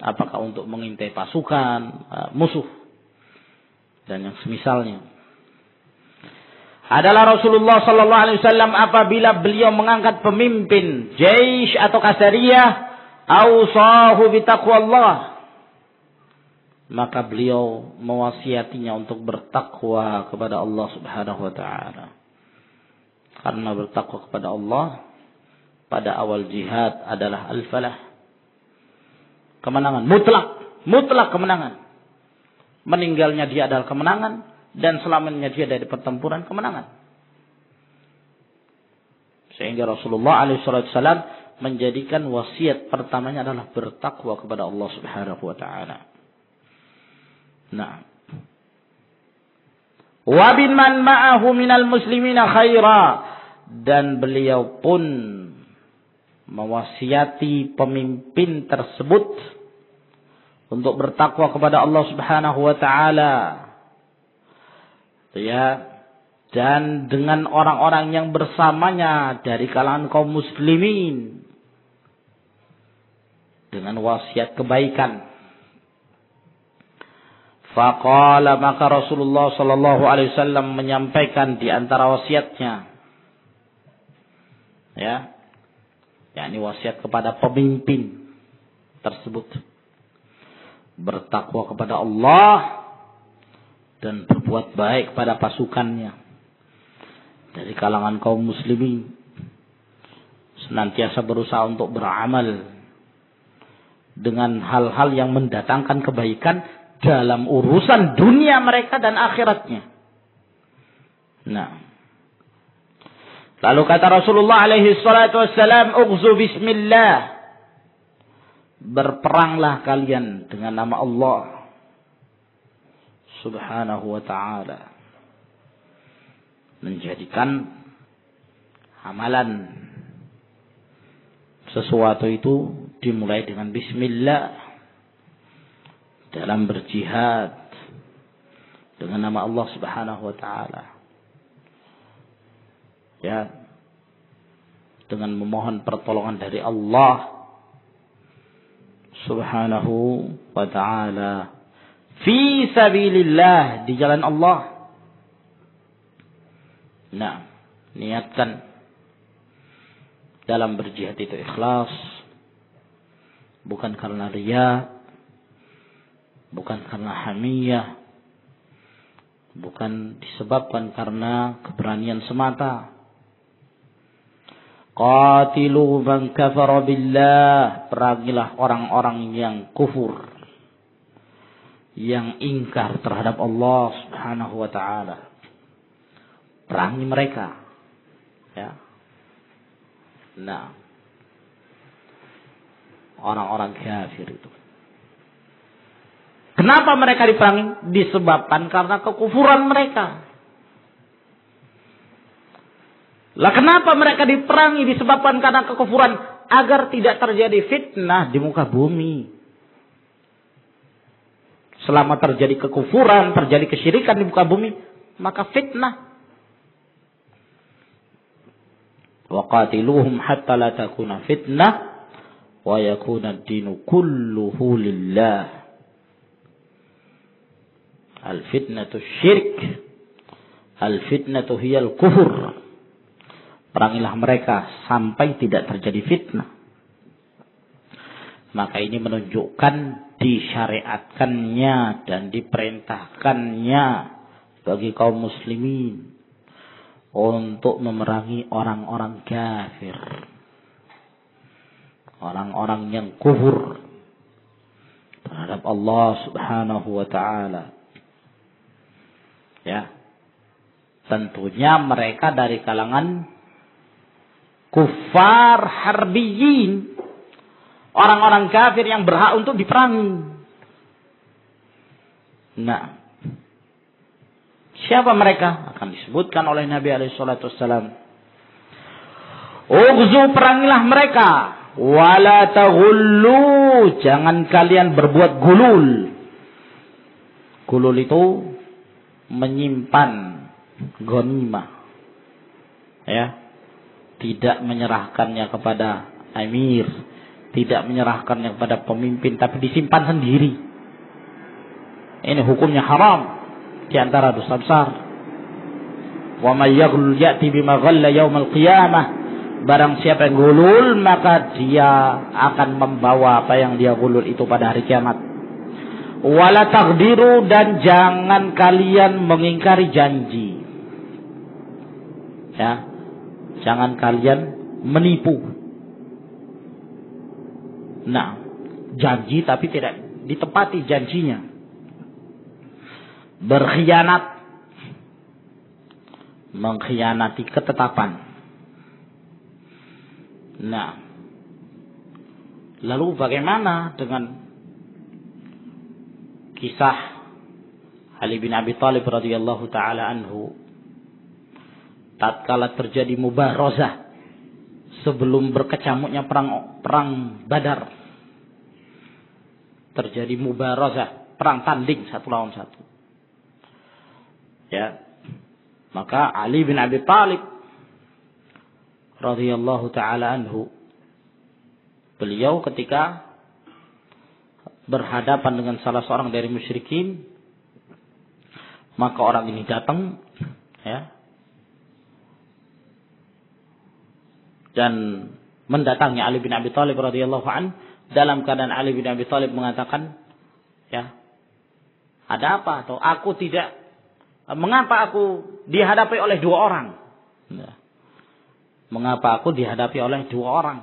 S1: Apakah untuk mengintai pasukan musuh dan yang semisalnya. Adalah Rasulullah sallallahu alaihi wasallam apabila beliau mengangkat pemimpin jaish atau kasariyah, ausahu bi taqwallah, maka beliau mewasiatinya untuk bertakwa kepada Allah Subhanahu wa taala. Karena bertakwa kepada Allah pada awal jihad adalah al-falah. Kemenangan mutlak kemenangan. Meninggalnya dia adalah kemenangan, dan selamanya dia dari pertempuran kemenangan. Sehingga Rasulullah alaihi wasallam menjadikan wasiat pertamanya adalah bertakwa kepada Allah Subhanahu wa taala. Nah, wa biman ma'ahu minal muslimina khaira, dan beliau pun mewasiati pemimpin tersebut untuk bertakwa kepada Allah Subhanahu wa taala. Ya, dan dengan orang-orang yang bersamanya dari kalangan kaum muslimin dengan wasiat kebaikan. Faqala, maka Rasulullah sallallahu alaihi wasallam menyampaikan di antara wasiatnya, ya, yakni wasiat kepada pemimpin tersebut, bertakwa kepada Allah dan berbuat baik pada pasukannya dari kalangan kaum muslimin, senantiasa berusaha untuk beramal dengan hal-hal yang mendatangkan kebaikan dalam urusan dunia mereka dan akhiratnya. Nah, lalu kata Rasulullah alaihi salatu wassalam, ughzu bismillah, berperanglah kalian dengan nama Allah Subhanahu wa ta'ala. Menjadikan amalan sesuatu itu dimulai dengan bismillah dalam berjihad dengan nama Allah Subhanahu wa ta'ala. Ya, dengan memohon pertolongan dari Allah Subhanahu wa ta'ala fi sabilillah, di jalan Allah. Nah, niatkan dalam berjihad itu ikhlas, bukan karena riya, bukan karena hamiyah, bukan disebabkan karena keberanian semata. Qatilu man kafara billah, perangilah orang-orang yang kufur, yang ingkar terhadap Allah Subhanahu wa ta'ala. Perangi mereka. Ya. Nah, orang-orang kafir itu. Kenapa mereka diperangi? Disebabkan karena kekufuran mereka. Lah kenapa mereka diperangi? Disebabkan karena kekufuran, agar tidak terjadi fitnah di muka bumi. Selama terjadi kekufuran, terjadi kesyirikan di muka bumi, maka fitnah. Wa qatiluhum hatta la takuna fitnah wa yakuna ad-dinu kulluhu lillah. Al-fitnatu syirk, al-fitnatu hiyal kufur. Perangilah mereka sampai tidak terjadi fitnah. Maka ini menunjukkan disyariatkannya dan diperintahkannya bagi kaum muslimin untuk memerangi orang-orang kafir, orang-orang yang kufur terhadap Allah Subhanahu wa ta'ala. Ya, tentunya mereka dari kalangan kufar harbiyin, orang-orang kafir yang berhak untuk diperangi. Nah, siapa mereka? Akan disebutkan oleh Nabi SAW. Ughzu, perangilah mereka. Wala taghullu, jangan kalian berbuat gulul. Gulul itu menyimpan ghanimah. Ya. Tidak menyerahkannya kepada amir, tidak menyerahkannya kepada pemimpin, tapi disimpan sendiri. Ini hukumnya haram, di antara dosa besar. Wa may yaghlul ya'ti bima ghalla yaumal qiyamah. Barang siapa yang gulul, maka dia akan membawa apa yang dia gulul itu pada hari kiamat. Wala taqdiru, dan jangan kalian mengingkari janji. Ya. Jangan kalian menipu. Nah, janji tapi tidak ditepati janjinya. Berkhianat, mengkhianati ketetapan. Nah, lalu bagaimana dengan kisah Ali bin Abi Thalib radhiyallahu taala anhu? Tatkala terjadi mubarazah sebelum berkecamuknya perang Badar, terjadi mubarazah, perang tanding satu lawan satu. Ya, maka Ali bin Abi Thalib radhiyallahu taala anhu, beliau ketika berhadapan dengan salah seorang dari musyrikin, maka orang ini datang, ya, dan mendatangi Ali bin Abi Thalib radhiyallahu an, dalam keadaan Ali bin Abi Thalib mengatakan, ya, ada apa? Atau aku tidak, mengapa aku dihadapi oleh dua orang? Ya. Mengapa aku dihadapi oleh dua orang?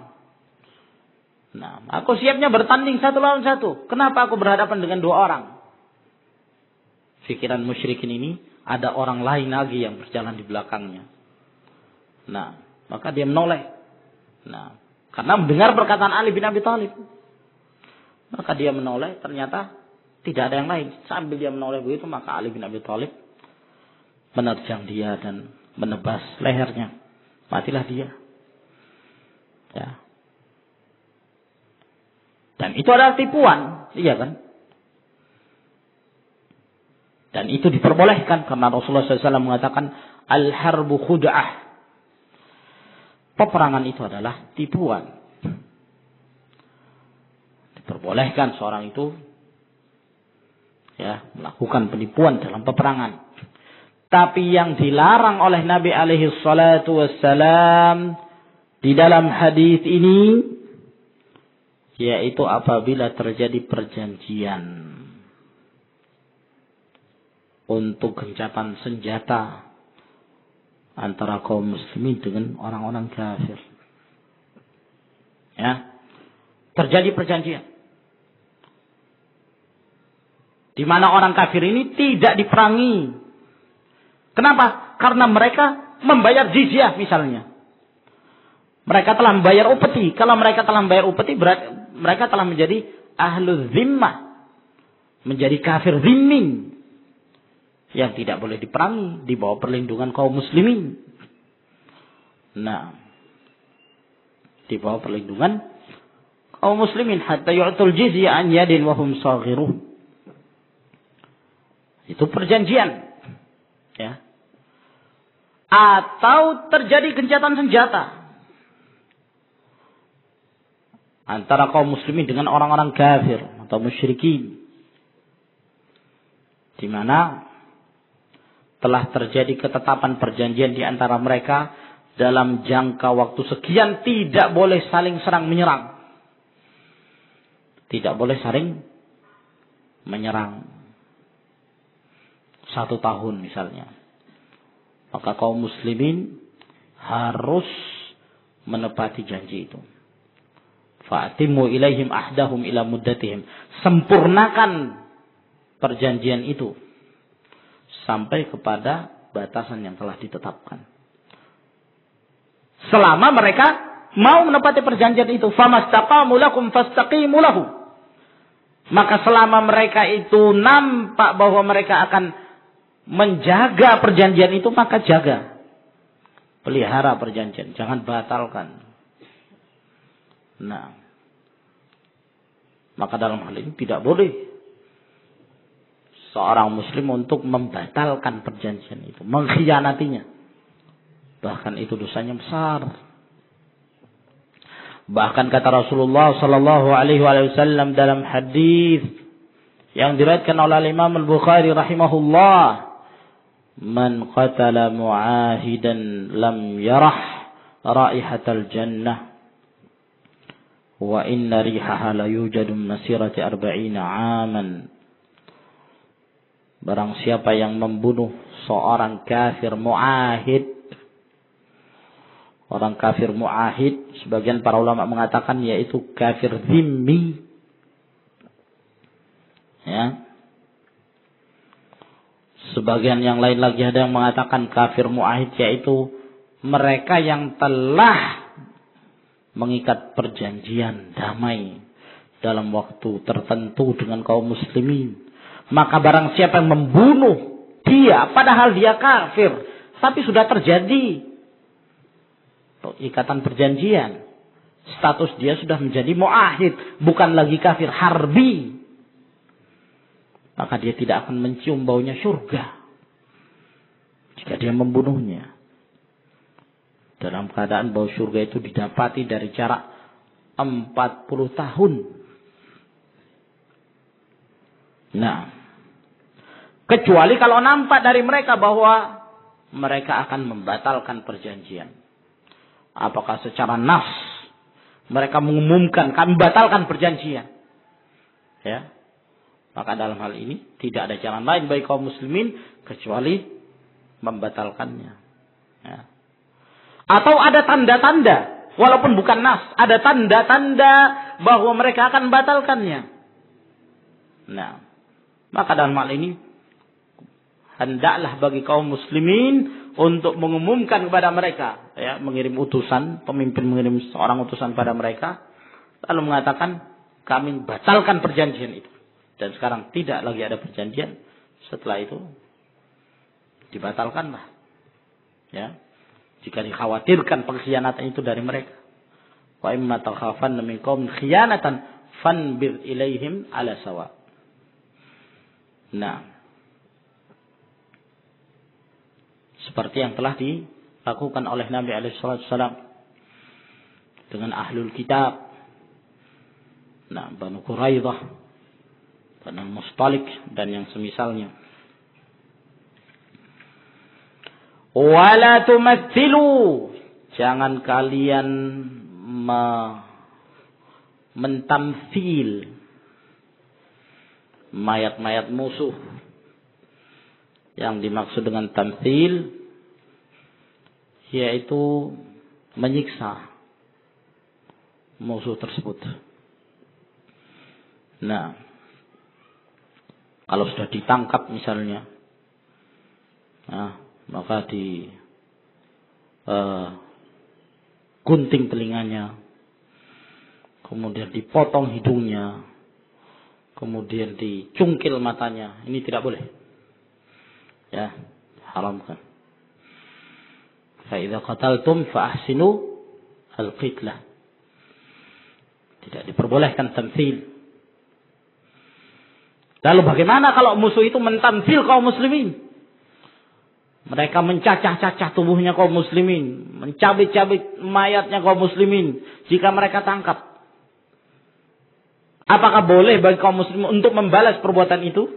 S1: Nah, aku siapnya bertanding satu lawan satu. Kenapa aku berhadapan dengan dua orang? Pikiran musyrikin ini, ada orang lain lagi yang berjalan di belakangnya. Nah, maka dia menoleh. Nah, karena mendengar perkataan Ali bin Abi Thalib. Maka dia menoleh, ternyata tidak ada yang lain. Sambil dia menoleh begitu, maka Ali bin Abi Thalib menerjang dia dan menebas lehernya. Matilah dia. Ya. Dan itu adalah tipuan, iya kan? Dan itu diperbolehkan karena Rasulullah SAW mengatakan al-harbu khud'ah. Peperangan itu adalah tipuan. Diperbolehkan seorang itu ya melakukan penipuan dalam peperangan. Tapi yang dilarang oleh Nabi alaihi salatu wassalam di dalam hadis ini yaitu apabila terjadi perjanjian untuk gencatan senjata antara kaum muslimin dengan orang-orang kafir. Ya. Terjadi perjanjian. Di mana orang kafir ini tidak diperangi. Kenapa? Karena mereka membayar jizyah misalnya. Mereka telah membayar upeti. Kalau mereka telah membayar upeti, berarti mereka telah menjadi ahlul zimmah. Menjadi kafir zimmin. Yang tidak boleh diperangi, di bawah perlindungan kaum muslimin. Nah, di bawah perlindungan kaum muslimin hatta yu'tul jizya an yadin wa hum saghirun. Itu perjanjian. Ya. Atau terjadi gencatan senjata antara kaum muslimin dengan orang-orang kafir atau musyrikin. Di mana telah terjadi ketetapan perjanjian di antara mereka dalam jangka waktu sekian tidak boleh saling serang menyerang. Tidak boleh saling menyerang. 1 tahun misalnya. Maka kaum muslimin harus menepati janji itu. Fa'atimu ilaihim ahdahum ila muddatihim. Sempurnakan perjanjian itu sampai kepada batasan yang telah ditetapkan. Selama mereka mau menepati perjanjian itu, famastaqamu lakum fastaqimu lahu. Maka selama mereka itu nampak bahwa mereka akan menjaga perjanjian itu, maka jaga. Pelihara perjanjian, jangan batalkan. Nah, maka dalam hal ini tidak boleh seorang muslim untuk membatalkan perjanjian itu, mengkhianatinya. Bahkan itu dosanya besar. Bahkan kata Rasulullah sallallahu alaihi wasallam dalam hadis yang diriwayatkan oleh Imam Al-Bukhari rahimahullah, "Man qatala mu'ahidan lam yarah raihatal jannah wa inna rihaha la yujadu masirati 40 aman." Barang siapa yang membunuh seorang kafir mu'ahid. Orang kafir mu'ahid, sebagian para ulama mengatakan yaitu kafir zimmi. Ya. Sebagian yang lain lagi ada yang mengatakan kafir mu'ahid yaitu mereka yang telah mengikat perjanjian damai dalam waktu tertentu dengan kaum muslimin. Maka barang siapa yang membunuh dia, padahal dia kafir, tapi sudah terjadi ikatan perjanjian, status dia sudah menjadi mu'ahid, bukan lagi kafir harbi, maka dia tidak akan mencium baunya surga jika dia membunuhnya. Dalam keadaan bau surga itu didapati dari jarak 40 tahun. Nah, kecuali kalau nampak dari mereka bahwa mereka akan membatalkan perjanjian. Apakah secara nas mereka mengumumkan kami batalkan perjanjian. Ya. Maka dalam hal ini tidak ada jalan lain bagi kaum muslimin kecuali membatalkannya. Ya. Atau ada tanda-tanda, walaupun bukan nas, ada tanda-tanda bahwa mereka akan membatalkannya. Nah, maka dalam hal ini hendaklah bagi kaum muslimin untuk mengumumkan kepada mereka, ya, mengirim utusan, pemimpin mengirim seorang utusan pada mereka, lalu mengatakan kami batalkan perjanjian itu. Dan sekarang tidak lagi ada perjanjian. Setelah itu dibatalkanlah. Ya. Jika dikhawatirkan pengkhianatan itu dari mereka. Wa imma takhafanna min qaumin khiyanatan fanbir ilaihim ala sawa. Nah, seperti yang telah dilakukan oleh Nabi alaihi wasallam dengan ahlul kitab. Nah, Banu Quraidah, Banu Mustalik dan yang semisalnya. Wala tumatsilu, jangan kalian mentamsil mayat-mayat musuh. Yang dimaksud dengan tamsil yaitu menyiksa musuh tersebut. Nah, kalau sudah ditangkap misalnya, maka gunting telinganya, kemudian dipotong hidungnya, kemudian dicungkil matanya. Ini tidak boleh. Ya, haramkan. Fa idza qataltum fa ahsinu al-qitlah. Tidak diperbolehkan tamtsil. Lalu bagaimana kalau musuh itu mentamtsil kaum muslimin? Mereka mencacah-cacah tubuhnya kaum muslimin, mencabik-cabik mayatnya kaum muslimin jika mereka tangkap. Apakah boleh bagi kaum muslimin untuk membalas perbuatan itu?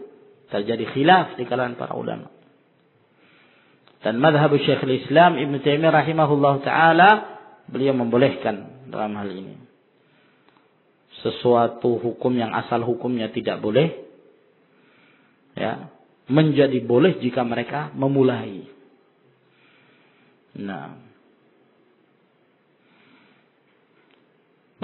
S1: Terjadi khilaf di kalangan para ulama. Dan mazhab Syekhul Islam Ibnu Taimiyah rahimahullah taala, beliau membolehkan dalam hal ini. Sesuatu hukum yang asal hukumnya tidak boleh, ya, menjadi boleh jika mereka memulai. Nah,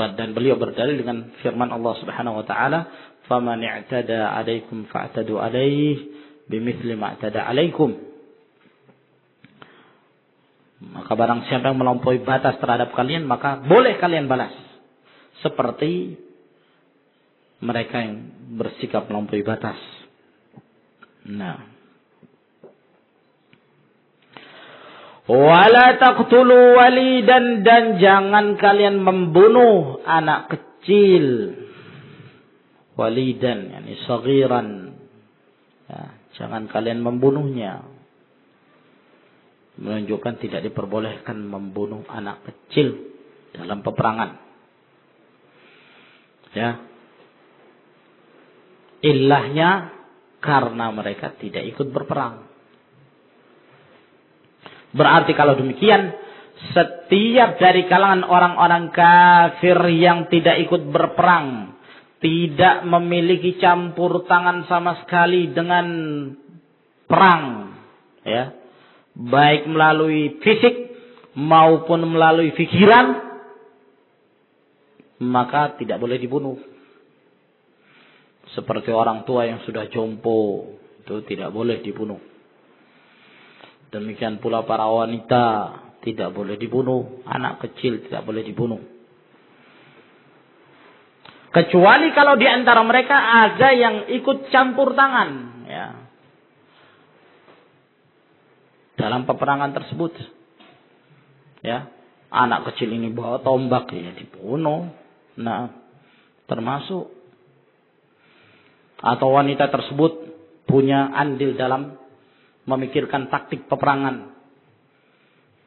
S1: dan beliau berdalil dengan firman Allah Subhanahu wa taala, "Faman i'tada 'alaikum fa'tadu 'alaihi bimithli ma i'tada 'alaikum." Maka barang siapa yang melampaui batas terhadap kalian, maka boleh kalian balas seperti mereka yang bersikap melampaui batas. Nah, wala taqtulu walidan, dan jangan kalian membunuh anak kecil. Walidan, yakni saghiran. Ya, jangan kalian membunuhnya. Menunjukkan tidak diperbolehkan membunuh anak kecil dalam peperangan. Ya. Illahnya karena mereka tidak ikut berperang. Berarti kalau demikian, setiap dari kalangan orang-orang kafir yang tidak ikut berperang, tidak memiliki campur tangan sama sekali dengan perang, ya, baik melalui fisik maupun melalui pikiran, maka tidak boleh dibunuh. Seperti orang tua yang sudah jompo, itu tidak boleh dibunuh. Demikian pula para wanita tidak boleh dibunuh, anak kecil tidak boleh dibunuh. Kecuali kalau di antara mereka ada yang ikut campur tangan, ya, dalam peperangan tersebut. Ya, anak kecil ini bawa tombak, ya dibunuh. Nah, termasuk. Atau wanita tersebut punya andil dalam memikirkan taktik peperangan,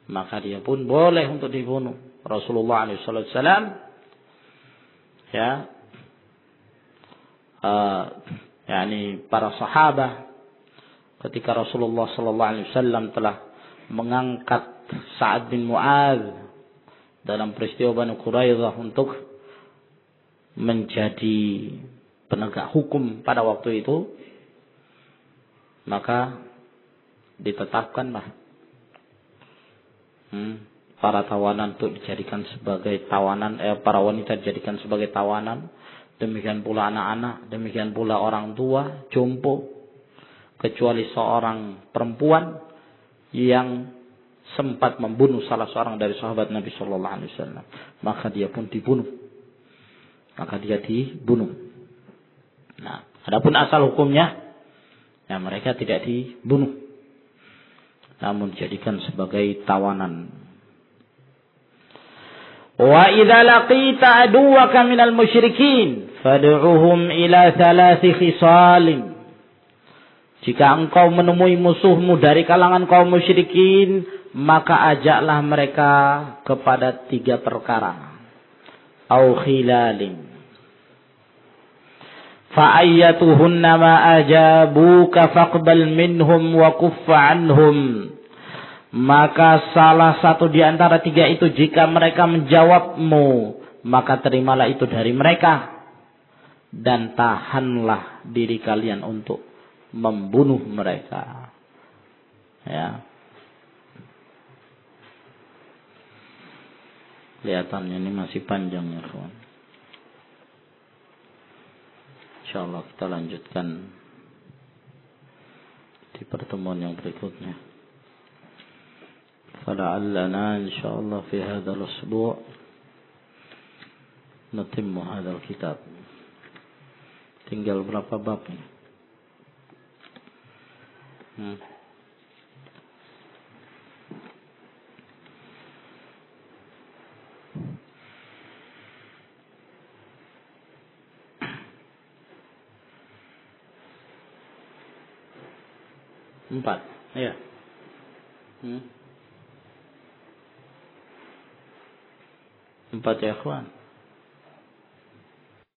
S1: maka dia pun boleh untuk dibunuh. Rasulullah SAW, ya, yakni para sahabat, ketika Rasulullah SAW telah mengangkat Sa'ad bin Mu'adz dalam peristiwa Banu Quraidah untuk menjadi penegak hukum pada waktu itu, maka ditetapkanlah para tawanan untuk dijadikan sebagai tawanan, para wanita dijadikan sebagai tawanan, demikian pula anak-anak, demikian pula orang tua, jompo, kecuali seorang perempuan yang sempat membunuh salah seorang dari sahabat Nabi Sallallahu Alaihi Wasallam, maka dia pun dibunuh. maka dia dibunuh. Nah, adapun asal hukumnya, ya mereka tidak dibunuh, namun dijadikan sebagai tawanan. Wa idza laqita aduwaka minal musyrikin fad'uhum ila thalathi khisalin. Jika engkau menemui musuhmu dari kalangan kaum musyrikin, maka ajaklah mereka kepada 3 perkara. Au khilalin. Fa ayyatuhunna ma ajabuka faqbal minhum wa kuffa anhum. Maka salah satu di antara 3 itu jika mereka menjawabmu, maka terimalah itu dari mereka. Dan tahanlah diri kalian untuk membunuh mereka. Ya. Kelihatannya ini masih panjang ya kawan. InsyaAllah kita lanjutkan di pertemuan yang berikutnya. فلعلنا إن شاء الله في هذا الأسبوع نتم هذا الكتاب. Tinggal berapa bab ini? Empat, ya. 4 ya ikhwan.